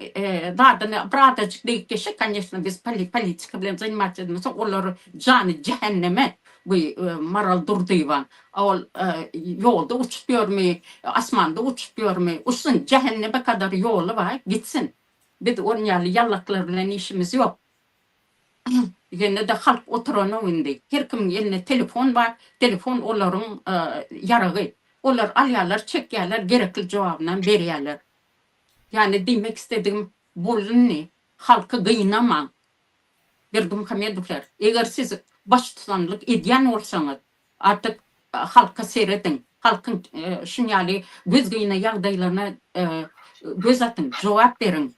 bradacık deyip geçe, конечно, biz politika bilen zaниматься edemiz. Onları canı cehenneme bu maral durduğu yolda uçup görmüyor, asmanda uçup görmüyor. Uçsun cehenneme kadar yolu var, gitsin. Biz onun yallaklarla işimiz yok. Yine de halk oturan oyunda. Her kimin eline telefon var. Telefon onların yarağı. Onlar alıyorlar, çekiyorlar, gerekli cevabını veriyorlar. Yani demek istediğim bunun ne? Halkı kıynama. Berdimuhamedovlar. Eğer siz baş tutanlık ediyen olsanız artık halka seyredin. Halkın şunyalı göz kıyına yağdaylarına göz atın, cevap verin.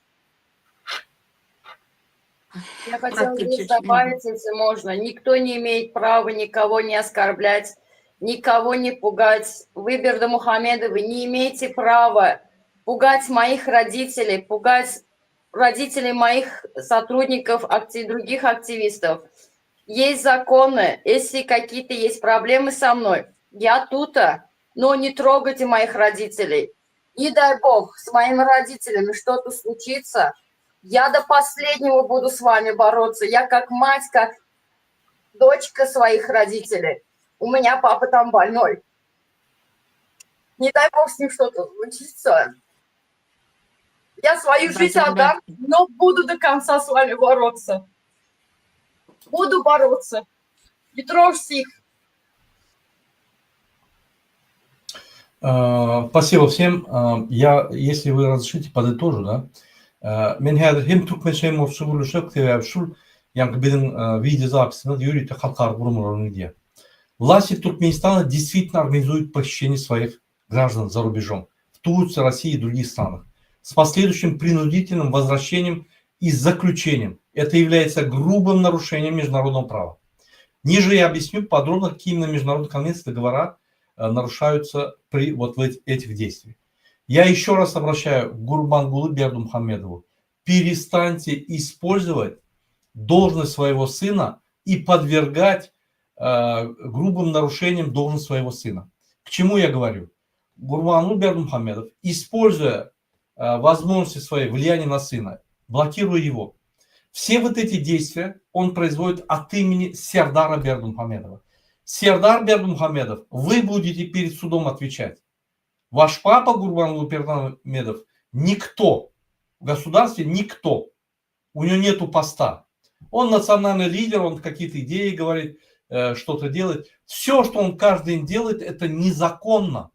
Я хотела здесь добавить, если можно. Никто не имеет права никого не оскорблять, никого не пугать. Вы, Бердымухамедовы, не имеете права пугать моих родителей, пугать родителей моих сотрудников, других активистов. Есть законы. Если какие-то есть проблемы со мной, я тут, но не трогайте моих родителей. Не дай бог, с моими родителями что-то случится, я до последнего буду с вами бороться. Я как мать, как дочка своих родителей. У меня папа там больной. Не дай бог с ним что-то случится. Я свою жизнь отдам, но буду до конца с вами бороться. Буду бороться. Не трожьте их. Спасибо всем. Я, если вы разрешите, подытожу, да? Мен хәзер hem Türkmençe hem Rusça buluşup ve şu yani bizim видеозаписimiz юрите халкар бурмурун где. Власти Туркменистана действительно организуют похищение своих граждан за рубежом, в Турции, России и других странах, с последующим принудительным возвращением и заключением. Это является грубым нарушением международного права. Ниже я объясню подробно, какие именно международные конвенции и договора нарушаются при вот этих действиях. Я еще раз обращаю к Гурбангулы Бердымухамедову. Перестаньте использовать должность своего сына и подвергать грубым нарушениям должность своего сына. К чему я говорю? Гурбангулы Бердымухамедов, используя возможности своей влияния на сына, блокируя его, все вот эти действия он производит от имени Сердара Бердымухамедова. Сердар Бердымухамедов, вы будете перед судом отвечать. Ваш папа Гурбангулы Бердымухамедов никто. В государстве никто. У него нету поста. Он национальный лидер, он какие-то идеи говорит, что-то делает. Все, что он каждый день делает, это незаконно.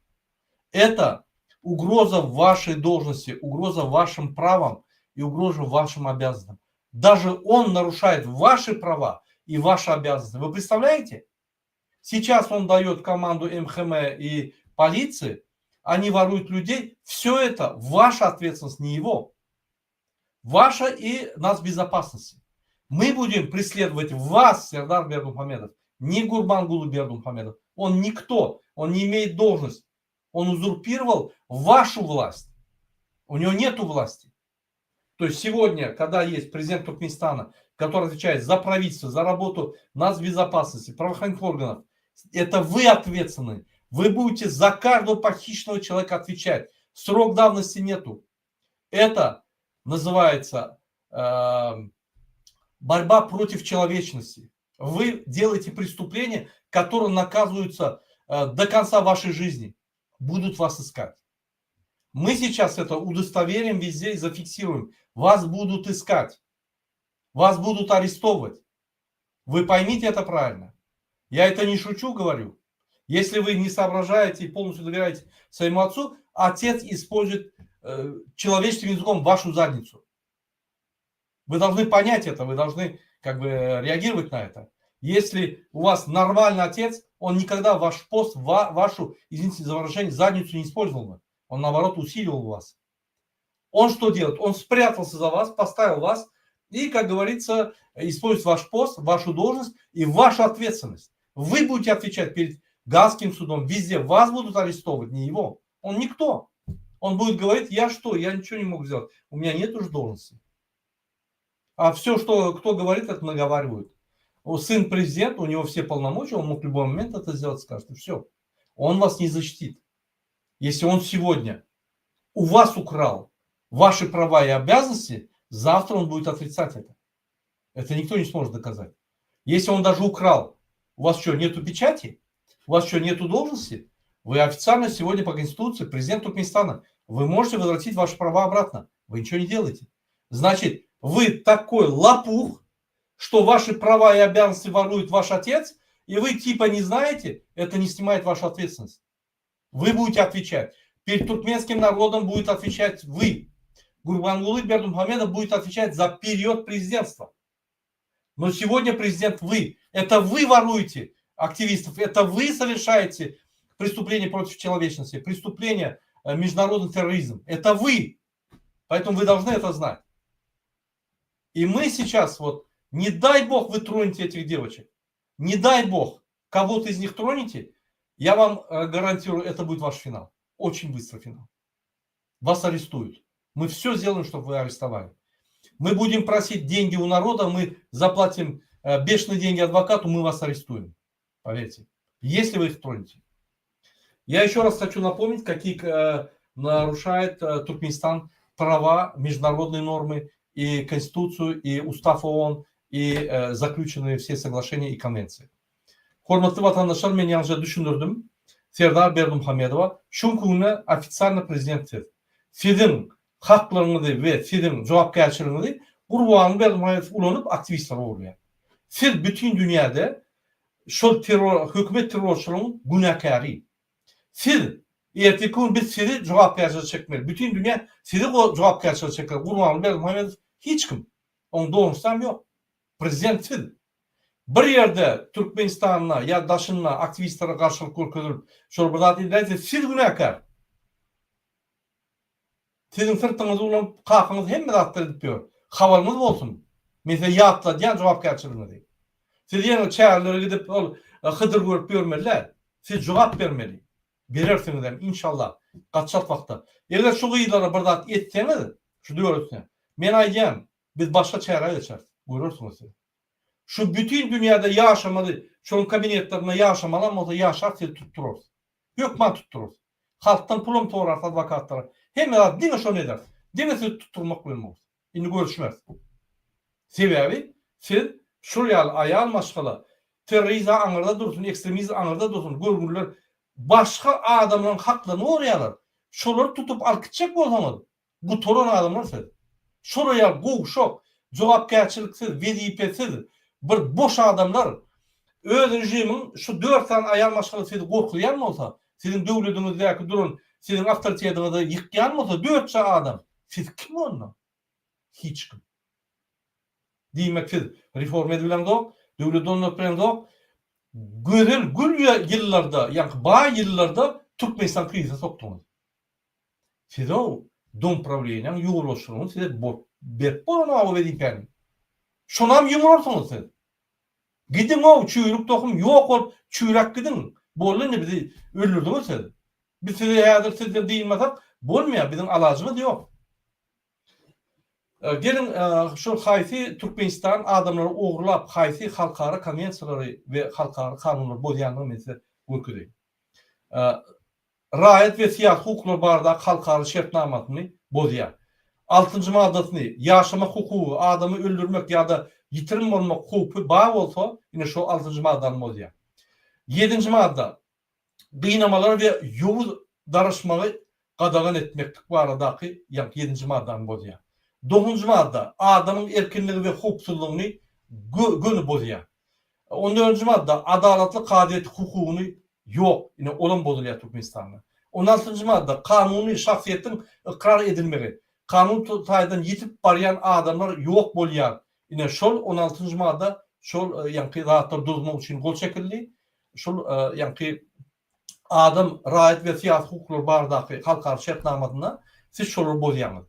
Это угроза вашей должности, угроза вашим правам и угроза вашим обязанностям. Даже он нарушает ваши права и ваши обязанности. Вы представляете? Сейчас он дает команду МХМ и полиции, они воруют людей. Все это ваша ответственность, не его. Ваша и нацбезопасности. Мы будем преследовать вас, Сердар Бердымухамедов, не Гурбангулы Бердымухамедов. Он никто, он не имеет должность. Он узурпировал вашу власть. У него нету власти. То есть сегодня, когда есть президент Туркменистана, который отвечает за правительство, за работу нацбезопасности, правоохранительных органов, это вы ответственны. Вы будете за каждого похищенного человека отвечать. Срок давности нету. Это называется борьба против человечности. Вы делаете преступления, которые наказываются до конца вашей жизни. Будут вас искать. Мы сейчас это удостоверим везде и зафиксируем. Вас будут искать. Вас будут арестовывать. Вы поймите это правильно. Я это не шучу, говорю. Если вы не соображаете и полностью доверяете своему отцу, отец использует человеческим языком вашу задницу. Вы должны понять это, вы должны как бы реагировать на это. Если у вас нормальный отец, он никогда ваш пост, вашу, извините за выражение, задницу не использовал бы. Он, наоборот, усиливал вас. Он что делает? Он спрятался за вас, поставил вас и, как говорится, использует ваш пост, вашу должность и вашу ответственность. Вы будете отвечать перед Гаагским судом, везде. Вас будут арестовывать, не его. Он никто. Он будет говорить, я что? Я ничего не мог сделать. У меня нет уж должности. А все, что кто говорит, это наговаривают. Сын президента, у него все полномочия, он мог в любой момент это сделать, скажет, и все. Он вас не защитит. Если он сегодня у вас украл ваши права и обязанности, завтра он будет отрицать это. Это никто не сможет доказать. Если он даже украл, у вас что, нету печати? У вас что, нету должности? Вы официально сегодня по Конституции президент Туркменистана. Вы можете возвратить ваши права обратно. Вы ничего не делаете. Значит, вы такой лопух, что ваши права и обязанности ворует ваш отец, и вы типа не знаете, это не снимает вашу ответственность. Вы будете отвечать. Перед туркменским народом будет отвечать вы. Гурбангулы Бердымухамедов будет отвечать за период президентства. Но сегодня президент вы. Это вы воруете активистов. Это вы совершаете преступление против человечности. Преступление, международный терроризм. Это вы. Поэтому вы должны это знать. И мы сейчас вот, не дай бог вы тронете этих девочек. Не дай бог кого-то из них тронете. Я вам гарантирую, это будет ваш финал. Очень быстро финал. Вас арестуют. Мы все сделаем, чтобы вы арестовали. Мы будем просить деньги у народа, мы заплатим бешеные деньги адвокату, мы вас арестуем. Поверьте. Если вы их тронете. Я еще раз хочу напомнить, какие нарушает Туркменистан права, международные нормы, и Конституцию, и Устав ООН, и заключенные все соглашения и конвенции. Hormatly vatandaşlar, men yanlışa düşünürdüm. Serdar Berdimuhamedova şu günü ofitsialno prezidenttir. Sizin haklarınızı ve sizin javobgarchiligingizni Gurbangul Berdimuhamedov ulanıp aktivistler oluyor. Siz bütün dünyada şu terör, hükümet terörçülüğünün günahkarı. Siz erteki gün biz sizi javobgarchilik çekmeli. Bütün dünya sizi javobgarchilik çekmeli. Gurbangul Berdimuhamedov hiç kim. Onun doğrusam yok. Prezident siz. Bir yerde Türkmenistan'la ya daşınla aktivistlere karşılık görkezilip şurada deyilse siz günahkar. Sizin sırtınızı ulan kalkınız hem de attırıp diyor. Havalınız olsun. Mesela yatla diyen javobgarchiliğini değil. Siz yine çağrılara gidip hıdır görüp görmeliler. Siz cevap vermeli. Verirsiniz hem inşallah. Kaçat vakta. Eğer şu kıyılara burada etseniz şu diyorsunuz. Men ayacağım. Biz başka çağrıya geçeriz. Buyurursunuz siz. Şu bütün dünyada yaşamalı, şunun kabinetlerinde yaşamalı, o da yaşar sizi tutturur. Yok man tutturur. Halktan pulum toğrar advokatlara. Hemen dine şunu eder. Dine sizi tutturmak olmaz. Şimdi görüşmez. Sebebi siz şuraya ayağın maşgala terörizm anırda dursun, ekstremizm anırda dursun. Görgünler başka adamların haklarını oraya şoları tutup alkışacak olsanız bu torun adamlar siz. Şuraya bu şok, javobgarchiliksiz, vazifesiz bir boş adamlar öz rejimin şu 4 tane ayağın maşgala sizi korkuyan mı olsa, sizin devletinizdeki durun, sizin avtoritetinizi yıkayan mı olsa 4 adam. Siz kim onlar? Hiç kim. Demek siz reform edilen de, devlet donatmayan da, gül yıllarda, yani bağ yıllarda Türkmenistan krizi soktunuz. Siz o dom правлением yuvurlaştırınız, size berip bolan avı vereyim yani. Şunam yumurursunuz siz. Gidin o çüyrük tohum yok ol, çüyrek gidin. Bolun ne bizi öldürdünüz siz. Biz size yadır sizden değilmezsek, bolmuyor, bizim alacımız yok. Gelin şu haysi Türkmenistan adamları uğurlap haysi halkara konvensiyaları ve halkara kanunları bozayanlığı mesela görküdeyim. Rahat ve siyasi hukuklar barda halkara şartnamasını bozayan. 6. maddesini yaşama hukuku, adamı öldürmek ya da yitirim olmak hukuku bağ olsa yine şu 6. maddenin bozayan. 7. madde kıynamalar ve yolu darışmayı qadağan etmektik bu aradaki 7. maddenin bozayan. 9. madde adamın erkinliği ve hukuksuzluğunu gönü bozayan. 14. madda adaletli qadiyet hukukunu yok. Yine olan bozuluyor Türkmenistan'da. 16. madda kanuni şahsiyetin ikrar edilmeli. Kanun tutaydan yitip barayan adamlar yok bolýar. Yine şol 16. madda şol yankı rahatlar durmak için gol çekildi. Şol yankı adam rahat ve siyasi hukuklar bardaki halkar şartnamasına siz şolur bolýarmyz.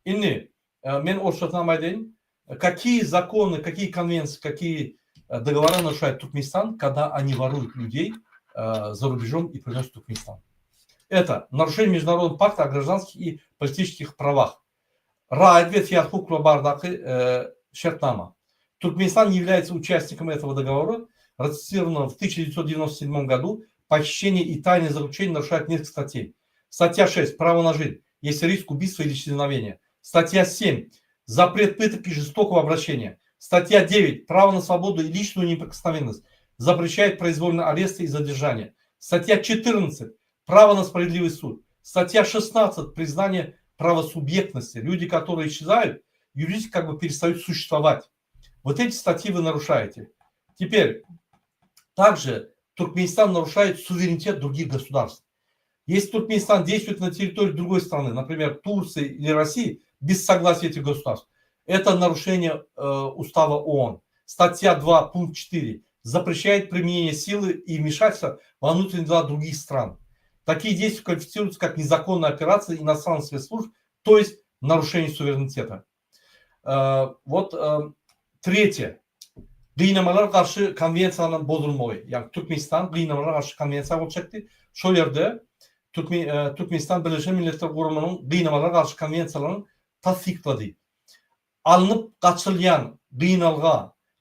Indi men o şartnamaya deyin. Какие законы, какие конвенции, какие договора нарушает Туркменистан, когда они воруют людей за рубежом и приносят в Туркменистан? Это нарушение Международного пакта о гражданских и политических правах. Раad ve siyasi hukukla bardaki şartnama. Туркменистан не является участником этого договора, ратифицированного в 1997 году. Похищение и тайное заключение нарушает несколько статей. Статья 6. Право на жизнь. Есть риск убийства или исчезновения. Статья 7. Запрет пыток и жестокого обращения. Статья 9. Право на свободу и личную неприкосновенность. Запрещает произвольный арест и задержание. Статья 14. Право на справедливый суд. Статья 16. Признание правосубъектности. Люди, которые исчезают, юридически как бы перестают существовать. Вот эти статьи вы нарушаете. Теперь, также Туркменистан нарушает суверенитет других государств. Если Туркменистан действует на территории другой страны, например, Турции или России, без согласия этих государств, это нарушение устава ООН. Статья 2, пункт 4 запрещает применение силы и вмешательства во внутренние дела других стран. Такие действия квалифицируются как незаконная операция иностранных спецслужб, то есть нарушение суверенитета. Третье. Kıynamalar karşı konvensiyanın bozulmayı. Yani Türkmenistan kıynamalar karşı konvensiya olacaktı. Şu yerde Türkmenistan Birleşmiş Milletler Kurumu'nun kıynamalar karşı konvensiyalarını tasdikladı. Alınıp kaçırılan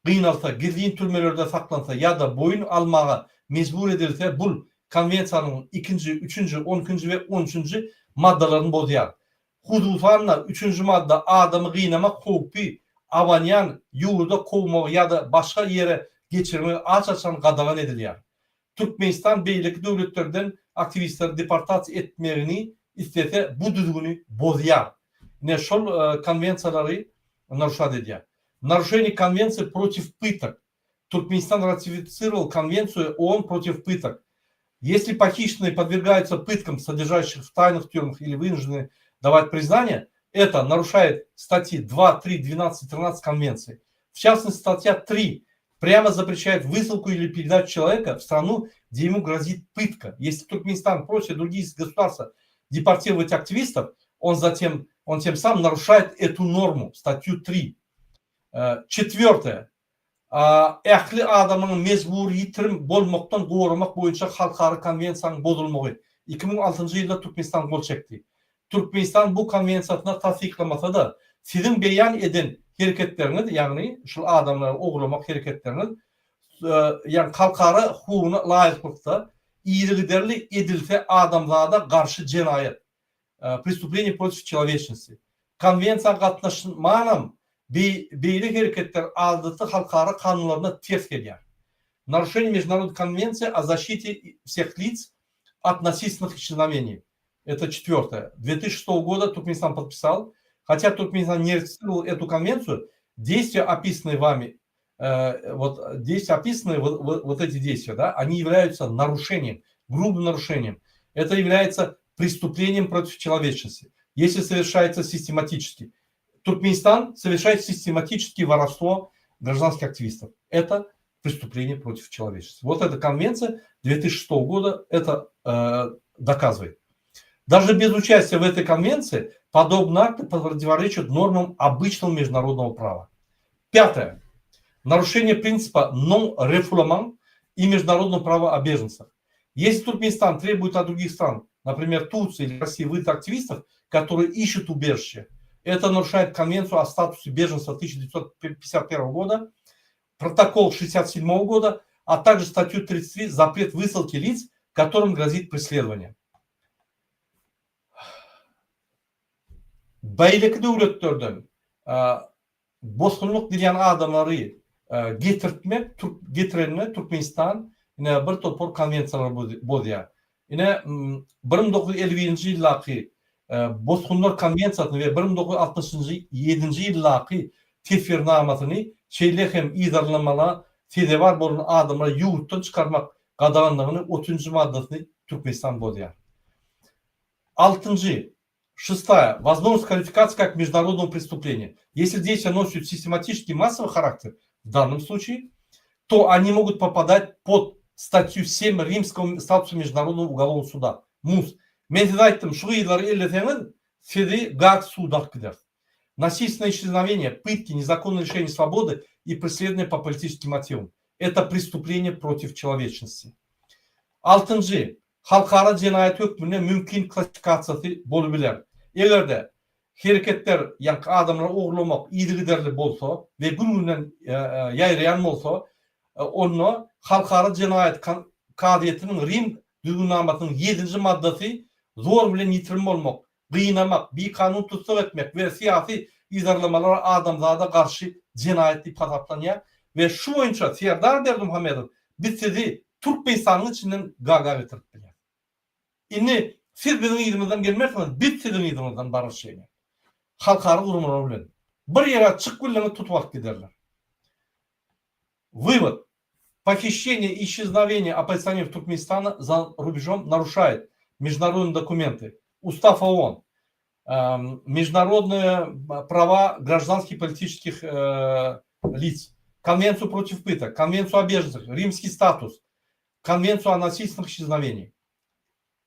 kıynalsa, girdiğin türmelerde saklansa ya da boyun almağa mecbur edilse bu konvensiyanın 2. 3. 12. ve 13. maddelerini bozuyor. Hudusanla 3. madde adamı kıynamak hukuki avanyan, yurda kovmak ya da başka yere geçirmek açıkçası qadağan ediliyor. Türkmenistan beylik devletlerden aktivistleri deportasiya etmelerini istese bu düzgünü bozuyor. Ne şol konvensiyaları нарушать ediyor. Нарушение конвенции против пыток. Туркменистан ратифицировал конвенцию ООН против пыток. Если похищенные подвергаются пыткам, содержащих в тайных тюрьмах или вынуждены давать признание, это нарушает статьи 2, 3, 12, 13 конвенции. В частности, статья 3 прямо запрещает высылку или передачу человека в страну, где ему грозит пытка. Если Туркменистан просит другие государства депортировать активистов, он тем самым нарушает эту норму, статью 3. Четвертое. Ähli adamın mecbur yitirim bolmaktan korumak boyunca halkara konvensiyanın bozulmağı. 2006 yılda Türkmenistan gol çekti. Türkmenistan bu konvensiyasına tasdiklamasa da sizin beyan eden hareketleriniz, yani şu adamları oğurlamak hareketleriniz, yani halkara hukukuna layıklıkta iyiliklerle edilse adamlara karşı cinayet, преступление против человечности. Konvensiya katlaşmanın beylik hareketler aldığı halkara kanunlarına ters geliyor. Нарушение Международной конвенции о защите всех лиц от насильственных исчезновений. Это четвертое. 2006 года Туркменистан подписал. Хотя Туркменистан не ратифицировал эту конвенцию, действия, описанные вами, эти действия, да, они являются нарушением, грубым нарушением. Это является преступлением против человечности, если совершается систематически. Туркменистан совершает систематическое воровство гражданских активистов. Это преступление против человечества. Вот эта конвенция 2006 года это доказывает. Даже без участия в этой конвенции подобные акты противоречат нормам обычного международного права. Пятое. Нарушение принципа non-refoulement и международного права о беженцах. Если Туркменистан требует от других стран, например, Турции или России, выдать активистов, которые ищут убежище, это нарушает Конвенцию о статусе беженца 1951 года, протокол 1967 года, а также статью 33 «Запрет высылки лиц, которым грозит преследование». Beylik devletlerden bozgunluk dileyen adamları getirenine Türkmenistan yine bir topor konvensiyalar bozuyor. Yine 1951 yıldaki bozgunlar konvensiyasını ve 1967 yıldaki tefirnamasını şeyle hem idarlamalar Size var bolan adamları yurttan çıkarmak qadağanlığını 30. maddasını Türkmenistan bozuyor. 6. Шестая. Возможность квалификации как международного преступления. Если действия носят систематический массовый характер, в данном случае, то они могут попадать под статью 7 Римского статуса Международного уголовного суда. МУС. Мен size aytdım, şu yılları elleseniz sizi Гаг судах gider. Насильственное исчезновение, пытки, незаконное лишение свободы и преследование по политическим мотивам. Это преступление против человечности. 6. Halkara cinayet hükmüne mümkün klasifikasiyası bolabilir. Eğer de hareketler yani adamları uğurlamak iyiliklerli bolsa ve gününden yayrayan bolsa onu halkara cinayet kadiyetinin Rim düğünnamasının 7. maddesi zor bilen yitirim olmak, kıyınamak, bir kanun tutsak etmek ve siyasi izarlamalara adamzada karşı cinayetli pataplanıyor. Ve şu boyunca Serdar Berdimuhamedov biz sizi Türkmenistan'ın içinden gaga getirip biliyor. İnni siz bizim iyimizden gelmezseniz biz sizin iyimizden barış şeyine. Halkarı kurumlar bilen. Bir yere çık gülleni tutmak giderler. Вывод. Похищение и исчезновение оппозиционеров Туркменистана за рубежом нарушает международные документы, Устав ООН, международные права гражданских и политических лиц, Конвенцию против пыток, Конвенцию о беженцах, Римский статус, Konvensiyon o насильственных исчезновений.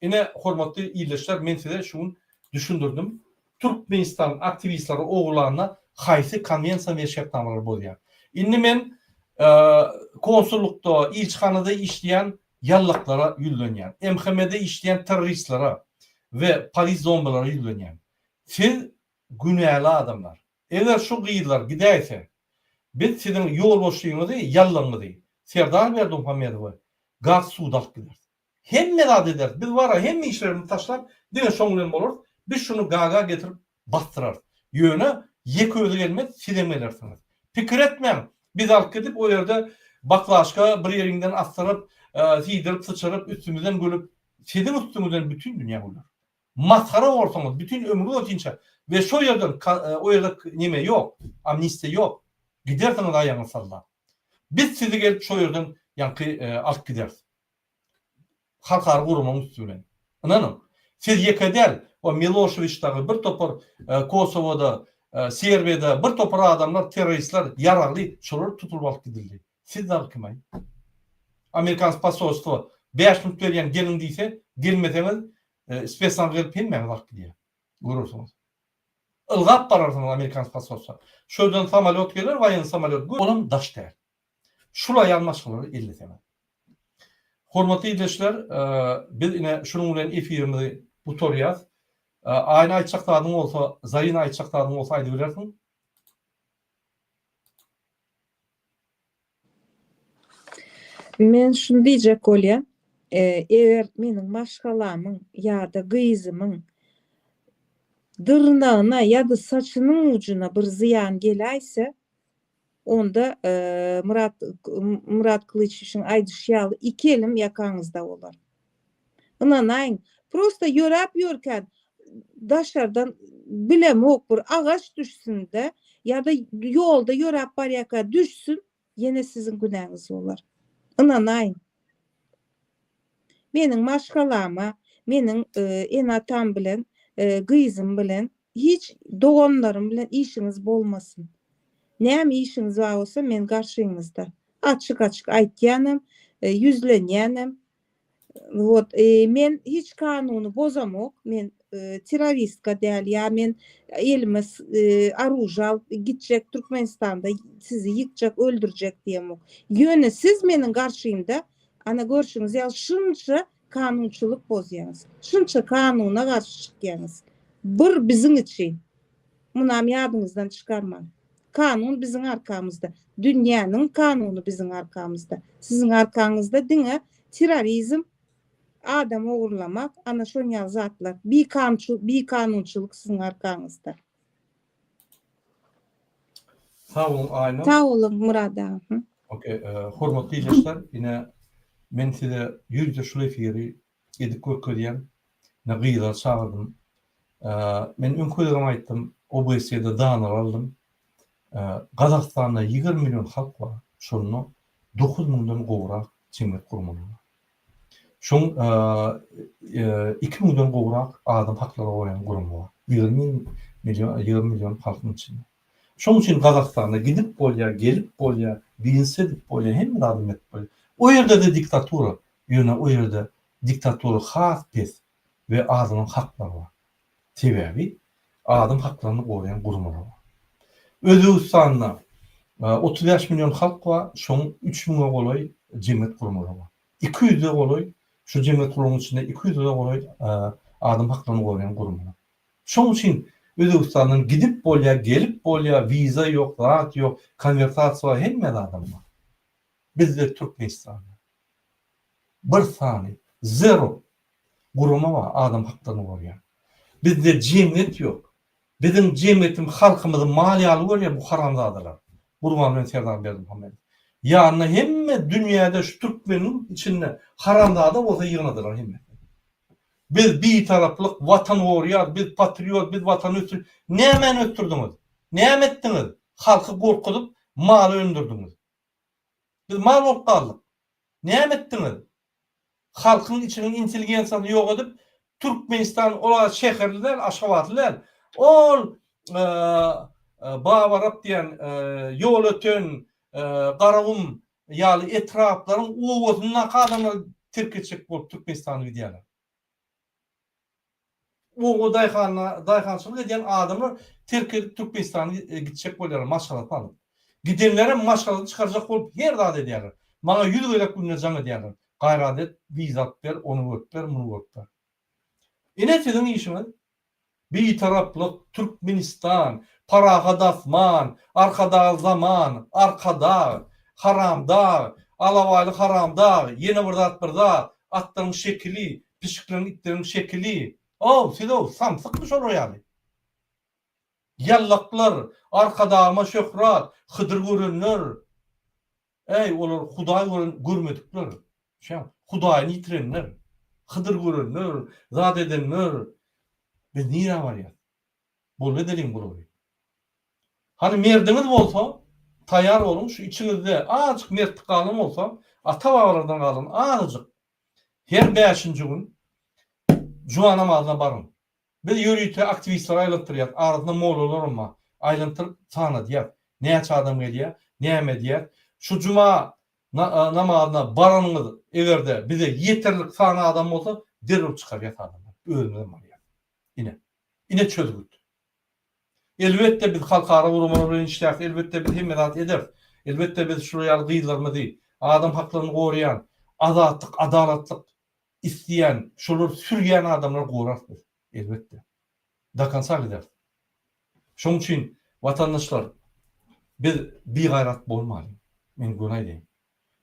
Yine hormatlı iyileşler men size şunu düşündürdüm. Türkmenistan aktivistleri oğullarına haysi konvensiyon ve şartnamalar bozuyor. Yine men konsollukta, ilçhanada işleyen yallıklara yüllönyen, MHM'de işleyen teröristlere ve polis zombilara yüllönyen. Siz günahlı adamlar. Eğer şu gıyırlar giderse biz sizin yol boşluğunu değil, yallığını değil. Serdar Berdimuhamedov'u Gag sudak gider. Hem merad eder. Biz var ya hem işlerini taşlar. Dine şongulen olur. Biz şunu gaga getirip bastırar. Yöne yek öyle gelmez. Silemelersiniz. Fikir etmeyin. Biz halk edip o yerde baklaşka bir yerinden astırıp sidirip sıçırıp üstümüzden gülüp sizin üstümüzden bütün dünya olur. Maskara olsanız bütün ömrü ötünce ve şu yerden o yerde neme yok. Amnisti yok. Gidersiniz ayağını salla. Biz sizi gelip şu yerden yankı alt gideriz. Halkar kurumunun üstüne. Anladın? Siz yekedel o Milošević'taki bir topar Kosova'da, Serbia'da bir topar adamlar, teröristler yararlı şurur tutulup alt gidildi. Siz de alkımayın. Amerikan pasolosluğu 5 minut veriyen gelin deyse gelmeseniz ispestan gelip gelmeyin alt gidiyor. Görürsünüz. Ilgap bararsınız Amerikan pasolosluğu. Şuradan samolyot gelir, vayan samolyot. Onun daş değil. Şuraya yanlışlıkları ellesene. Hormatly izleyiciler, biz yine şunun bilen efirimizi butoruyaz. Aynı aytçaklarың olsa, zayın aytçaklarың olsa aydı bilersin. Men şunu diyecek Olya, eğer menin maşgalamın ya da gıyızımın dırnağına ya da saçının ucuna bir ziyan gelaysa, onda Murat Kılıçdaroğlu'nun aydışyalı iki elim yakanızda olur. Inanayın, prosta yorap yorken daşardan bilem ok bir ağaç düşsün de ya da yolda yorap bar yaka düşsün, yine sizin günahınız olur. Inanayın. Menin maşgalama, menin en atam bilen, gıyızım bilen, hiç doğanlarım bilen işiniz bolmasın. Näme işiniz var olsa men garşyňyzda. Açık aýtýanym, yüzlenýänim. Men hiç kanuny bozamok. Men terroristka däl, ya men elimiz aruja alıp gitjek Türkmenistanda sizi yıkjak, öldürjek diýemok. Ýöne siz menin garşymda ana görşüňiz ýa şunça kanunçylyk bozýaňyz. Şunça kanuна garşy çykýaňyz. Bir biziň için. Munam ýadyňyzdan çykarmaň. Kanun bizim arkamızda. Dünyanın kanunu bizim arkamızda. Sizin arkanızda dine terörizm, adam uğurlamak, ana şoňal zatlar. Bir kanunçuluk sizin arkanızda. Sağ olun Ayna. Sağ olun Murad ağa. Okay, hormatly izleyiciler, yine men size yüzde şu efiri edip görkezýän Nagıylar çağırdım. Men öňküden aýtdym, OBS'de danyr aldım. Kazakistan'da 20 milyon halk var. Şunu 9000'dan gowrak cemiyet gurmaly. Şoň 2000'den gowrak adam haklary goýan gurmaly. 20 milyon halkyň içinde. Şoň üçin Gazakstanda gidip bolýar, gelip bolýar, bilinse edip bolýar, hemme adam etip bolýar. O ýerde de diktatura, ýöne o ýerde diktatura has pes we adynyň haklary bar. Sebebi adam haklaryny goýan gurmalar bar. Özbekistanda 35 milyon halk bar, şoň 3000'e goloy cemiyet gurmalar bar. 200'e goloy şu cemiyet gurmalyň içinde 200'e goloy adam haklaryny goýan gurmalar. Şoň üçin Özbekistandan gidip bolýar, gelip bolýar, viza ýok, rahat ýok, konvertasiýa hemme adam bar. Bizde Türkmenistanda bir sany, zero guruma bar adam haklaryny goýan. Bizde cemiyet ýok. Bizim cemiyetim halkymyzyň maliýaly görýär bu haramzadalar. Gurban bilen Serdar Berdimuhammed. Ýani hemme dünýäde şu Türkmeniň içinde haramzada bolsa ýygynadylar hemme. Biz bir taraplyk watan gorýar, biz patriot, biz watany ötür. Näme ötürdiňiz? Näme etdiňiz? Halky gorkudyp mal öndürdiňiz. Biz mal bolup galdyk. Näme etdiňiz? Halkyň içiniň intelligensiýasyny ýok edip Türkmenistan ola şäherler, Aşgabatlylar ol Bawarap diýen ýol ötön Garawum ýaly etraplaryň owazyna kadamlar terketjek bolup Türkmenistany gidiýärler. O dayhançylyk edýän adamlar terketip Türkmenistany gitjek bolýar, maşgalat alyp. Gidenlere maşgalaty çykarjak bolup her dad edýärler. Maňa 100 gelek günne jaň edýärler. Gaýrat et, bizat ber, onu ötber, bunu ötber. Ine sizin işiniz bir taraplyk Türkmenistan, paraga dasman, arkada zaman, arkada, haramda, alawaly haramda, ýene bir zat bir zat, atlaryň şekili, pişiklerin itlerin şekili. Siz samsyk şol ýaly. Yallaklar, arkada şöhrat, hydyr görenler. Olar Hudaý görmedikler. Hudaýyny ýitirenler. Hydyr görenler, zat edenler. Biz nire var ya? Bol edelim bunu. Hani merdiniz bolsa, tayar olun, şu içinizde azıcık mertlik kalım olsa, ata babalardan kalın, azıcık. Her 5-nji gün Cuma namazına barın. Biz yürüyüte aktivistler aylantyryat, arasında mollalar olma, aylantyryp sana diýär. Näçe adam gelýär, näme diýär. Şu Cuma namazına baranyňyz egerde bize yeterlik sana adam bolsa, derhal çykaryat adamlar. Ölmeden var. Ine çözgüt. Elbette biz halkara gurumlar bilen işläk, elbette biz hemmedat eder. Elbette biz şu ýaly gyýlarmyzy, adam haklaryny goraýan, azatlyk, adalatlyk isteýän, şolar sürýän adamlar goraýar biz. Elbette. Dakansal eder. Şoň üçin watandaşlar biz bir gaýrat bolmaly. Men bunu aýdym.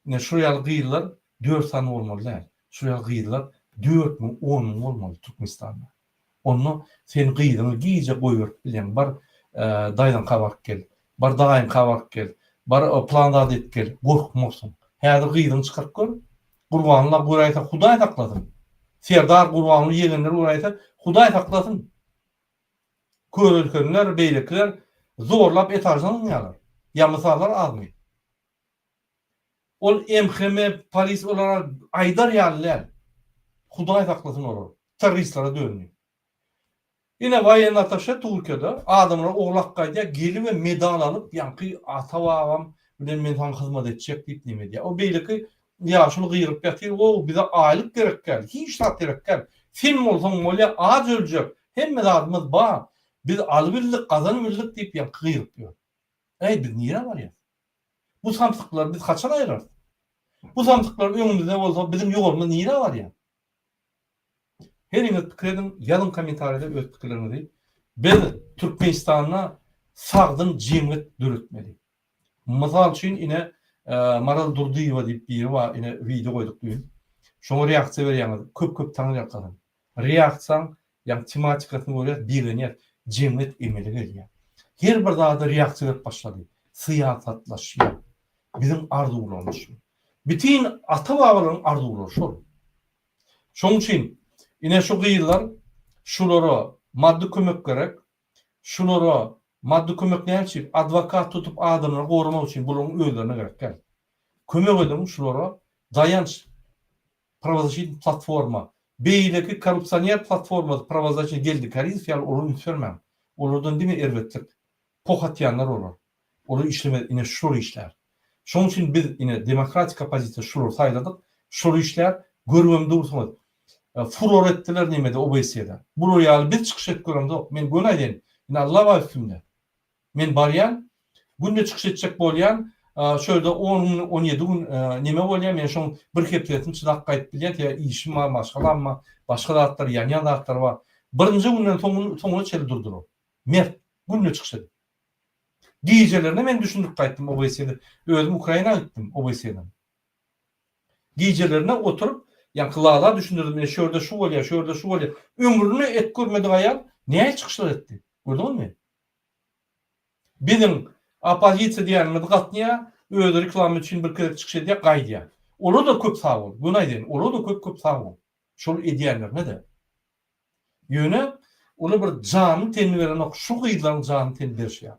Ine şu ýaly gyýlar 4 sany bolmaly. Şu ýaly gyýlar 4000, 10.000 bolmaly Türkmenistanda. Onu sen gyýdyňy giýje goýup bilen bar daýdan kabak gel, bar daýym kabak gel, bar planda edip gel, gorkmasyň. Häzir gyýdyň çykaryp gör. Gurbanlar goýaýsa Hudaý taklasyn. Serdar gurbany ýegenler goýaýsa Hudaý taklasyn. Körülkenler, beýlekler zorlap etajdan ýalar. Ýa-mysallar azmy. Ol MHM polis olar aýdar ýalylar. Hudaý taklasyn olar. Terroristlara dönýär. Yine Vayen Natasha Türkiye'de adamlar oğlakka gelip ve medal alıp yankı atavağam bilen men tam hizmet edecek deyip neme diye. O belli ki ya şunu gıyırıp yatıyor, o bize aylık gerek gel, hiç tat gerek gel. Film olsan molya ağaç ölecek. Hem medalımız bağ. Biz alıbildik, kazanıbildik deyip yankı gıyırıp diyor. Biz niye var ya? Bu samsıklar biz kaçan ayırırız? Bu samsıklar önümüzde olsa bizim yolumuz niye var ya? Heriniz pikredin, yazın komentarida öz pikirlerinizi. Biz Türkmenistan'a sağdın cemiyet dürütmeli. Misal üçün ine Maral Durdiýewa diýip biri var, ine video koyduk düýün. Şoňa reaksiýa berýäňiz, köp taňyr ýakadan. Reaksiýaň, ýa tematikasyny görýär, bilenýär, cemiyet emeli gelýär. Her bir zada reaksiýa berip başlady. Syýasatlaşýar. Bizim arzuwlarymyz. Bütün ata-babalaryň arzuwlary şol. Şoň üçin ine şu gyýylar şulara maddi kömek gerek. Şulara maddi kömek näçe advokat tutup adamları gorumak üçin buluň özlerine gerek. kömek edin şulara dayanç pravazlaşyt platforma beýleki korrupsiýer platforma pravazlaşyt geldi kariz ýaly onu görmem. Olardan dimi erwetlik pohatyanlar olar. Onu işleme ine şol işler. Şoň üçin biz ine demokratik opozisiýa şol saýladyk. Şol işler görmem dursunlar. Furor ettiler nemede OBS'de. Bu ýaly biz çykyş etgöremdi. Men göň aýdyn. Ine Allah wa üstünde. Men barýan günde çykyş etjek bolýan şöyle 10-17 gün neme bolýan men şoň bir kepletim çydak gaýdyp bilýän ýa işim bar başgalanma başga zatlar ýan zatlar bar. Birinji günden soňuna çeli durdurup. Mert günde çykyş etdi. Giýjelerine men düşündük gaýtdym OBS'de. Özüm Ukraina gittim OBS'den. Giýjelerine oturup ýa-kylala düşündirdim. Şöyle şu bolýar, şöyle şu bolýar. Ömrüne et görmedi aýal. Näme çykyşlar etdi? Gördüňmi? Bizim opozisiýa diýenimiz gatnýa öz reklam üçin bir kirek çykyş edýär gaýdýar. Olar da köp sag bol. Bunu aýdyn. Olar da köp sag bol. Şol edýärler nede? Ýöne onu bir jany tenini beren ok şu gyýlaryň jany tenini berýär.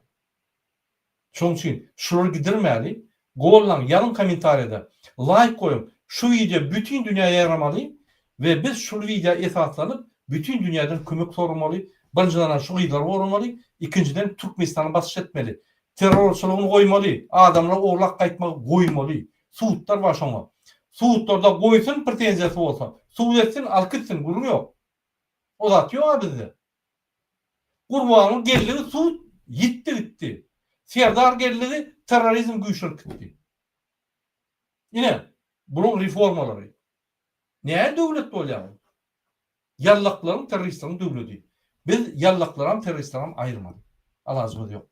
Şoň üçin şular gidirmäli. Gollan ýalyn kommentariýada like koyup şu video bütün dünyaya yaramaly ve biz şu video esaslanıp bütün dünyadan kömek sormaly. Birinjiden şu gyýlar gormaly, ikinciden Türkmenistany basyş etmeli. Terrorçylygyny goýmaly, adamlar oglak gaýtmagy goýmaly. Suudlar bar şoňa. Suudlarda goýsun pretenziýasy bolsa, suud etsin, alkytsin, gurun ýok. O zat ýok bizde. Gurbanyň gerligi suud gitdi. Serdar gerligi terrorizm güýçlenip gitdi. Ine bunuň reformalary. Näme döwlet bolýar? Yallaklaryň terroristlaryň döwleti. Biz yallaklaram terroristlaram aýyrmadyk. Alazymyz ýok.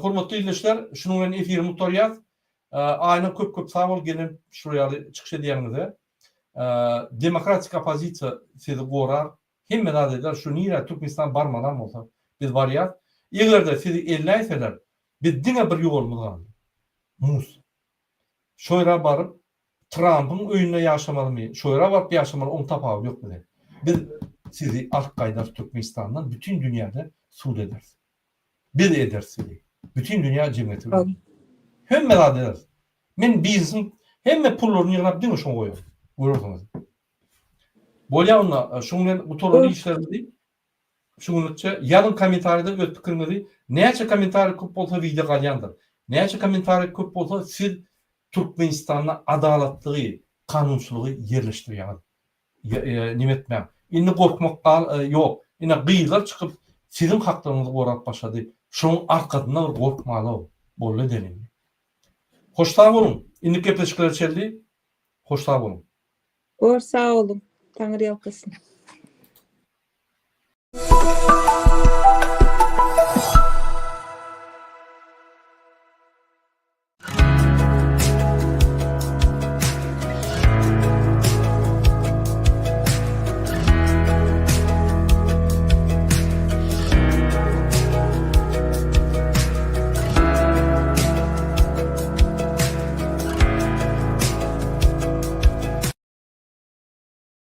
Hormatly dinleýişler, şunuň bilen efir mutarýat. Aýna köp sag bol gelip şu ýaly çykyş edýäňizde. Demokratik opozisiýa sizi gorar. Hemme dadlar şu nira Türkmenistan barmadan bolsa biz barýar. Egerde sizi elläýseler, biz diňe bir ýolumyz galdy. Mus. Şoýra barıp Trump'ın öýünde ýaşamaly, şoýra baryp ýaşamaly oň tapawy ýok bilen. Biz sizi Arkaýdar Türkmenistandan bütün dünyada suud ederiz. Biz edersiz. Bütün dünya cemiyeti. Hemme dadlar. Men bizning hemme pullaryny ýygnap diňe şoň goýar. Görürsüňiz. Bolýanla şoňdan bu torly işlerdi. Şuňlukça ýalyn kommentariýada öz pikirinizi, näçe kommentariýa köp bolsa video galýandyr. Näçe kommentariýa köp bolsa siz Türkmenistanda adalatlygy, kanunçylygy yerleşdirýär. Nimetmem. Indi gorkmak ýok. Ine gyýlar çykyp sizin haklaryňyzy gorap başlady. Şoň arkasyndan gorkmaly boldy denim. Hoşta bolun. Indi kepleşikler çeldi. Hoşta bolun. Sağ olun. Tanrı ýalkysyn.